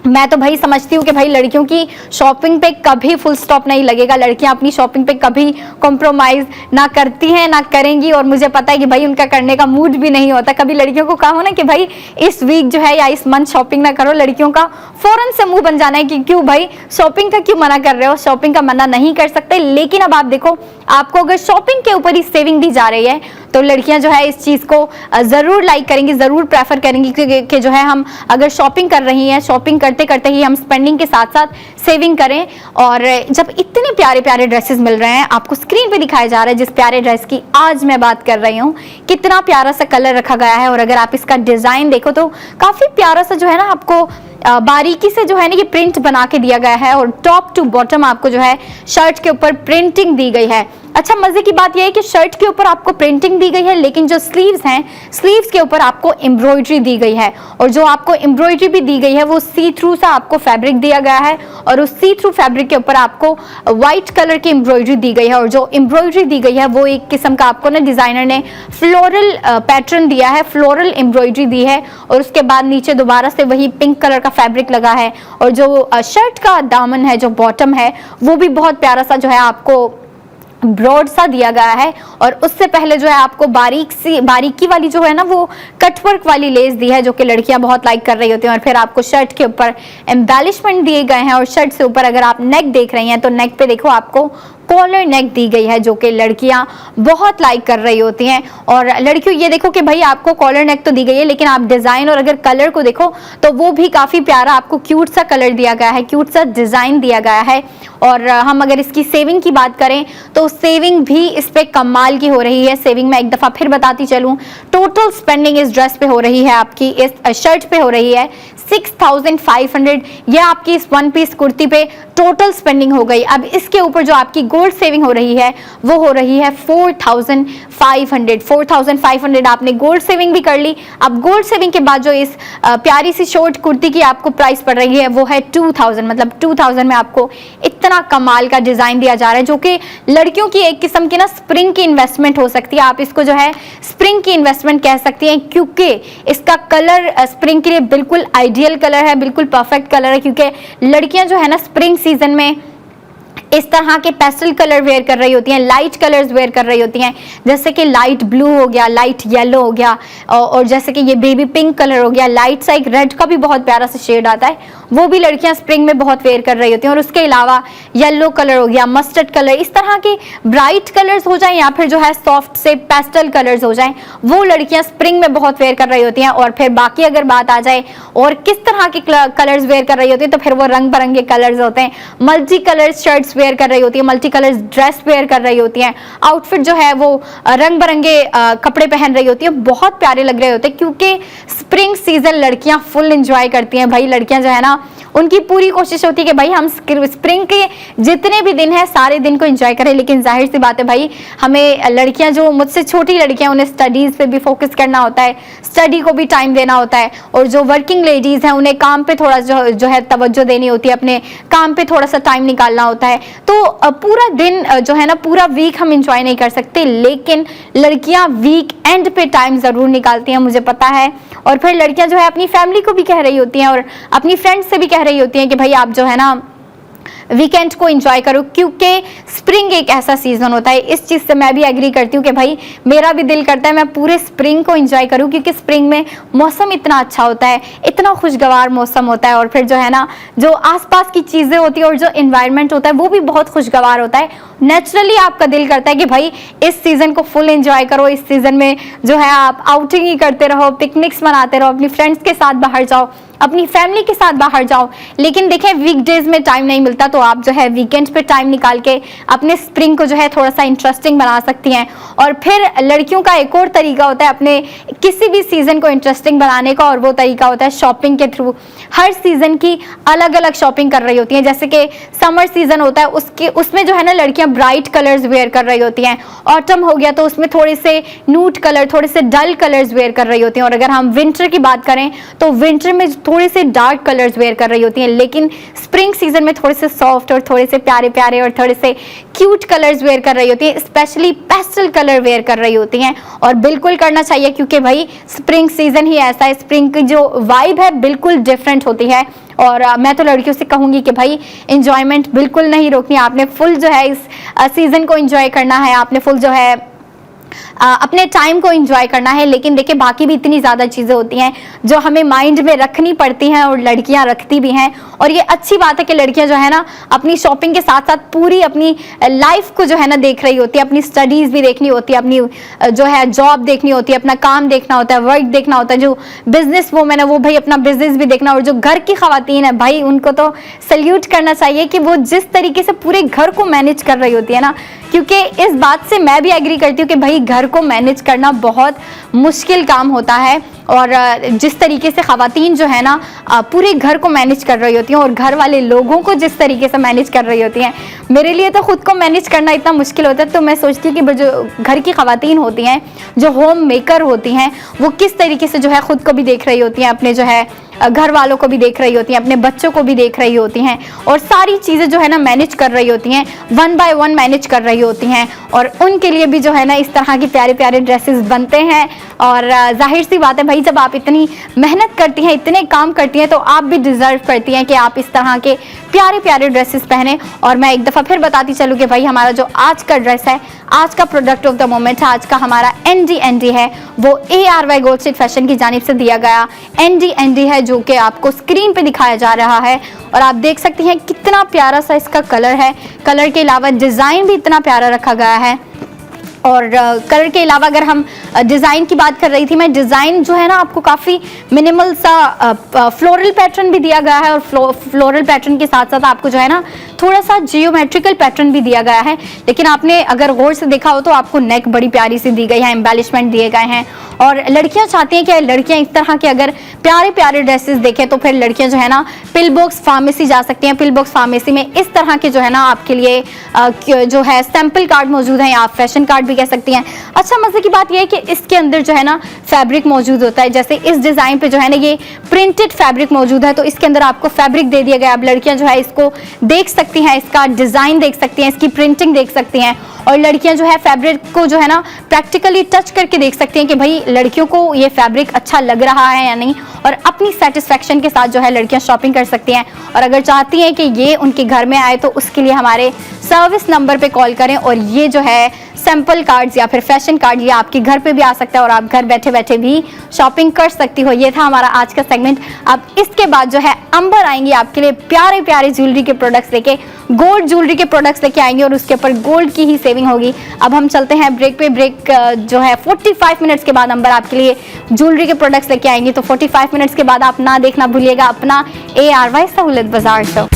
मैं तो भाई समझती हूँ कि भाई लड़कियों की शॉपिंग पे कभी फुल स्टॉप नहीं लगेगा। लड़कियां अपनी शॉपिंग पे कभी कॉम्प्रोमाइज़ ना करती हैं ना करेंगी, और मुझे पता है कि भाई उनका करने का मूड भी नहीं होता। कभी लड़कियों को कहा हो ना कि भाई इस वीक जो है या इस मंथ शॉपिंग ना करो, लड़कियों का फौरन से मुंह बन जाना है कि क्यों भाई शॉपिंग का क्यों मना कर रहे हो। शॉपिंग का मना नहीं कर सकते, लेकिन अब आप देखो, आपको अगर शॉपिंग के ऊपर ही सेविंग दी जा रही है तो लड़कियां जो है इस चीज़ को ज़रूर लाइक करेंगी, ज़रूर प्रेफर करेंगी कि जो है हम अगर शॉपिंग कर रही हैं, शॉपिंग करते करते ही हम स्पेंडिंग के साथ साथ सेविंग करें। और जब इतने प्यारे प्यारे ड्रेसेस मिल रहे हैं, आपको स्क्रीन पे दिखाया जा रहा है जिस प्यारे ड्रेस की आज मैं बात कर रही हूँ, कितना प्यारा सा कलर रखा गया है। और अगर आप इसका डिज़ाइन देखो तो काफ़ी प्यारा सा जो है ना आपको बारीकी से जो है ना ये प्रिंट बना के दिया गया है, और टॉप टू बॉटम आपको जो है शर्ट के ऊपर प्रिंटिंग दी गई है। अच्छा, मजे की बात यह है कि शर्ट के ऊपर आपको प्रिंटिंग दी गई है, लेकिन जो स्लीव्स हैं, स्लीव्स के ऊपर आपको एम्ब्रॉयडरी दी गई है। और जो आपको एम्ब्रॉयडरी भी दी गई है वो सी थ्रू सा आपको फैब्रिक दिया गया है, और उस सी थ्रू फैब्रिक के ऊपर आपको व्हाइट कलर की एम्ब्रॉयडरी दी गई है। और जो एम्ब्रॉयडरी दी गई है वो एक किस्म का आपको ना डिजाइनर ने फ्लोरल पैटर्न दिया है, फ्लोरल एम्ब्रॉयडरी दी है, और उसके बाद नीचे दोबारा से वही पिंक कलर का फैब्रिक लगा है। और जो शर्ट का दामन है, जो बॉटम है, वो भी बहुत प्यारा सा जो है आपको ब्रॉड सा दिया गया है। और उससे पहले जो है आपको बारीकी वाली जो है ना वो कटवर्क वाली लेस दी है, जो कि लड़कियां बहुत लाइक कर रही होती हैं। और फिर आपको शर्ट के ऊपर एम्बेलिशमेंट दिए गए हैं, और शर्ट से ऊपर अगर आप नेक देख रही हैं तो नेक पे देखो आपको कॉलर नेक दी गई है, जो कि लड़कियां बहुत लाइक कर रही होती हैं। और लड़कियों ये देखो कि भाई आपको कॉलर नेक तो दी गई है, लेकिन आप डिज़ाइन और अगर कलर को देखो तो वो भी काफ़ी प्यारा आपको क्यूट सा कलर दिया गया है, क्यूट सा डिज़ाइन दिया गया है। और हम अगर इसकी सेविंग की बात करें तो सेविंग भी इस पे कमाल की हो रही है। सेविंग मैं एक दफा फिर बताती चलूं, टोटल स्पेंडिंग इस ड्रेस पे हो रही है, आपकी इस शर्ट पे हो रही है 6500। यह आपकी इस वन पीस कुर्ती पे टोटल स्पेंडिंग हो गई। अब इसके ऊपर जो आपकी गोल्ड सेविंग हो रही है वो हो रही है 4500 आपने गोल्ड सेविंग भी कर ली। अब गोल्ड सेविंग के बाद जो इस प्यारी सी शॉर्ट कुर्ती की आपको प्राइस पड़ रही है वो है 2000, मतलब 2000 में आपको इतना कमाल का डिजाइन दिया जा रहा है, जो कि लड़कियों की एक किस्म की ना स्प्रिंग की इन्वेस्टमेंट हो सकती है। आप इसको जो है स्प्रिंग की इन्वेस्टमेंट कह सकती हैं, क्योंकि इसका कलर स्प्रिंग के लिए बिल्कुल आइडियल कलर है, बिल्कुल परफेक्ट कलर है। क्योंकि लड़कियां जो है ना स्प्रिंग सीजन में इस तरह के पेस्टल कलर वेयर कर रही होती हैं, लाइट कलर्स वेयर कर रही होती हैं, जैसे कि लाइट ब्लू हो गया, लाइट येलो हो गया, और जैसे कि ये बेबी पिंक कलर हो गया, लाइट सा एक रेड का भी बहुत प्यारा सा शेड आता है, वो भी लड़कियां स्प्रिंग में बहुत वेयर कर रही होती हैं। और उसके अलावा येलो कलर हो गया, मस्टर्ड कलर, इस तरह के ब्राइट कलर्स हो जाएं या फिर जो है सॉफ्ट से पेस्टल कलर्स हो जाएं, वो लड़कियां स्प्रिंग में बहुत वेयर कर रही होती हैं। और फिर बाकी अगर बात आ जाए और किस तरह के कलर्स वेयर कर रही होती है, तो फिर वो रंग बिरंगे कलर्स होते हैं, मल्टी कलर शर्ट्स वेयर कर रही होती है, मल्टी कलर ड्रेस वेयर कर रही होती हैं, आउटफिट जो है वो रंग बिरंगे कपड़े पहन रही होती है, बहुत प्यारे लग रहे होते हैं। क्योंकि स्प्रिंग सीजन लड़कियां फुल एंजॉय करती हैं भाई। लड़कियां जो है ना उनकी पूरी कोशिश होती है कि भाई हम स्प्रिंग के जितने भी दिन हैं सारे दिन को एंजॉय करें। लेकिन जाहिर सी बात है भाई, हमें लड़कियां जो मुझसे छोटी लड़कियां उन्हें स्टडीज पे भी फोकस करना होता है, स्टडी को भी टाइम देना होता है, और जो वर्किंग लेडीज हैं उन्हें काम पे थोड़ा जो है तवज्जो देनी होती है, अपने काम पे थोड़ा सा टाइम निकालना होता है। तो पूरा दिन जो है ना पूरा वीक हम एंजॉय नहीं कर सकते, लेकिन लड़कियां वीक एंड पे टाइम जरूर निकालती हैं, मुझे पता है। और फिर लड़कियां जो है अपनी फैमिली को भी कह रही होती हैं और अपनी फ्रेंड्स से भी कह रही होती हैं कि भाई आप जो है ना वीकेंड को एंजॉय करो, क्योंकि स्प्रिंग एक ऐसा सीजन होता है। इस चीज से मैं भी एग्री करती हूँ कि भाई मेरा भी दिल करता है मैं पूरे स्प्रिंग को एंजॉय करूँ, क्योंकि स्प्रिंग में मौसम इतना अच्छा होता है, इतना खुशगवार मौसम होता है, और फिर जो है ना जो आसपास की चीजें होती है और जो एनवायरनमेंट होता है वो भी बहुत खुशगवार होता है। नेचुरली आपका दिल करता है कि भाई इस सीजन को फुल एंजॉय करो, इस सीजन में जो है आप आउटिंग ही करते रहो, पिकनिक्स मनाते रहो, अपनी फ्रेंड्स के साथ बाहर जाओ, अपनी फैमिली के साथ बाहर जाओ। लेकिन देखें वीकडेज में टाइम नहीं मिलता, तो आप जो है वीकेंड पे टाइम निकाल के अपने स्प्रिंग को जो है थोड़ा सा इंटरेस्टिंग बना सकती हैं। और फिर लड़कियों का एक और तरीका होता है अपने किसी भी सीजन को इंटरेस्टिंग बनाने का, और वो तरीका होता है शॉपिंग के थ्रू। हर सीजन की अलग अलग शॉपिंग कर रही होती हैं। जैसे कि समर सीजन होता है उसमें जो है ना लड़कियां ब्राइट कलर्स वेयर कर रही होती हैं, ऑटम हो गया तो उसमें थोड़े से न्यूड कलर, थोड़े से डल कलर्स वेयर कर रही होती हैं। और अगर हम विंटर की बात करें तो विंटर में थोड़े से डार्क कलर्स वेयर कर रही होती हैं, लेकिन स्प्रिंग सीजन में थोड़े से सॉफ्ट और थोड़े से प्यारे प्यारे और थोड़े से क्यूट कलर्स वेयर कर रही होती हैं, स्पेशली पेस्टल कलर वेयर कर रही होती हैं। और बिल्कुल करना चाहिए, क्योंकि भाई स्प्रिंग सीजन ही ऐसा है, स्प्रिंग की जो वाइब है बिल्कुल डिफरेंट होती है। और मैं तो लड़कियों से कहूंगी कि भाई एंजॉयमेंट बिल्कुल नहीं रोकनी, आपने फुल जो है इस सीजन को एंजॉय करना है, आपने फुल जो है अपने टाइम को एंजॉय करना है। लेकिन देखिए बाकी भी इतनी ज़्यादा चीज़ें होती हैं जो हमें माइंड में रखनी पड़ती हैं, और लड़कियां रखती भी हैं। और ये अच्छी बात है कि लड़कियां जो है ना अपनी शॉपिंग के साथ साथ पूरी अपनी लाइफ को जो है ना देख रही होती है, अपनी स्टडीज़ भी देखनी होती है, अपनी जो है जॉब देखनी होती है, अपना काम देखना होता है, वर्क देखना होता है। जो बिजनेस वूमेन है वो भाई अपना बिजनेस भी देखना, और जो घर की खवातीन है भाई उनको तो सल्यूट करना चाहिए कि वो जिस तरीके से पूरे घर को मैनेज कर रही होती है ना, क्योंकि इस बात से मैं भी एग्री करती हूँ कि भाई घर को मैनेज करना बहुत मुश्किल काम होता है। और जिस तरीके से खवातीन जो है ना पूरे घर को मैनेज कर रही होती हैं, और घर वाले लोगों को जिस तरीके से मैनेज कर रही होती हैं, मेरे लिए तो खुद को मैनेज करना इतना मुश्किल होता है। तो मैं सोचती हूँ कि जो घर की खवातीन होती हैं, जो होम मेकर होती हैं, वो किस तरीके से जो है खुद को भी देख रही होती हैं, अपने जो है घर वालों को भी देख रही होती हैं, अपने बच्चों को भी देख रही होती हैं, और सारी चीज़ें जो है ना मैनेज कर रही होती हैं, वन बाय वन मैनेज कर रही होती हैं। और उनके लिए भी जो है ना इस तरह के प्यारे प्यारे ड्रेसेस बनते हैं। और जाहिर सी बात है भाई जब आप इतनी मेहनत करती हैं, इतने काम करती हैं, तो आप भी डिज़र्व करती हैं कि आप इस तरह के प्यारे प्यारे ड्रेसेस पहने। और मैं एक दफ़ा फिर बताती चलूँ कि भाई हमारा जो आज का ड्रेस है, आज का प्रोडक्ट ऑफ द मोमेंट है, आज का हमारा ND है, वो ARY गोल्ड स्ट्रीट फैशन की जानिब से दिया गया ND है, जो कि आपको स्क्रीन पे दिखाया जा रहा है। और आप देख सकती हैं कितना प्यारा सा इसका कलर है। कलर के अलावा डिज़ाइन भी इतना प्यारा रखा गया है। और कलर के अलावा अगर हम डिज़ाइन की बात कर रही थी मैं, डिज़ाइन जो है ना आपको काफ़ी मिनिमल सा फ्लोरल पैटर्न भी दिया गया है, और फ्लोरल पैटर्न के साथ साथ आपको जो है ना थोड़ा सा जियोमेट्रिकल पैटर्न भी दिया गया है, लेकिन आपने अगर गौर से देखा हो तो आपको नेक बड़ी प्यारी सी दी गई है, एम्बेलिशमेंट दिए गए हैं। और लड़कियां चाहती हैं कि लड़कियां इस तरह के अगर प्यारे प्यारे ड्रेसेस देखें तो फिर लड़कियां जो है ना पिल बॉक्स फार्मेसी जा सकती हैं। पिल बॉक्स फार्मेसी में इस तरह के जो है ना आपके लिए जो है सैंपल कार्ड मौजूद हैं, या आप फैशन कार्ड भी कह सकती हैं। अच्छा मजे की बात यह है कि इसके अंदर जो है ना फैब्रिक मौजूद होता है, जैसे इस डिजाइन पे जो है ना ये प्रिंटेड फैब्रिक मौजूद है, तो इसके अंदर आपको फैब्रिक दे दिया गया। अब लड़कियां जो है इसको देख सकती हैं, इसका डिजाइन देख सकती हैं, इसकी प्रिंटिंग देख सकती हैं, और लड़कियां जो है फैब्रिक को जो है ना प्रैक्टिकली टच करके देख सकती हैं कि भाई लड़कियों को ये फैब्रिक अच्छा लग रहा है या नहीं, और अपनी सेटिस्फेक्शन के साथ जो है लड़कियां शॉपिंग कर सकती हैं। और अगर चाहती हैं कि ये उनके घर में आए तो उसके लिए हमारे सर्विस नंबर पे कॉल करें, और ये जो है सैंपल कार्ड्स या फिर फैशन कार्ड ये आपके घर पे भी आ सकता है और आप घर बैठे बैठे भी शॉपिंग कर सकती हो। ये था हमारा आज का सेगमेंट। अब इसके बाद जो है अंबर आएंगी आपके लिए प्यारे प्यारे ज्वेलरी के प्रोडक्ट्स लेके, गोल्ड ज्वेलरी के प्रोडक्ट्स लेके आएंगे, और उसके ऊपर गोल्ड की ही सेविंग होगी। अब हम चलते हैं ब्रेक पे। ब्रेक जो है 45 मिनट्स के बाद अंबर आपके लिए ज्वेलरी के प्रोडक्ट्स लेके आएंगी। तो 45 मिनट्स के बाद आप ना देखना भूलिएगा अपना ARY सहूलत बाजार शो।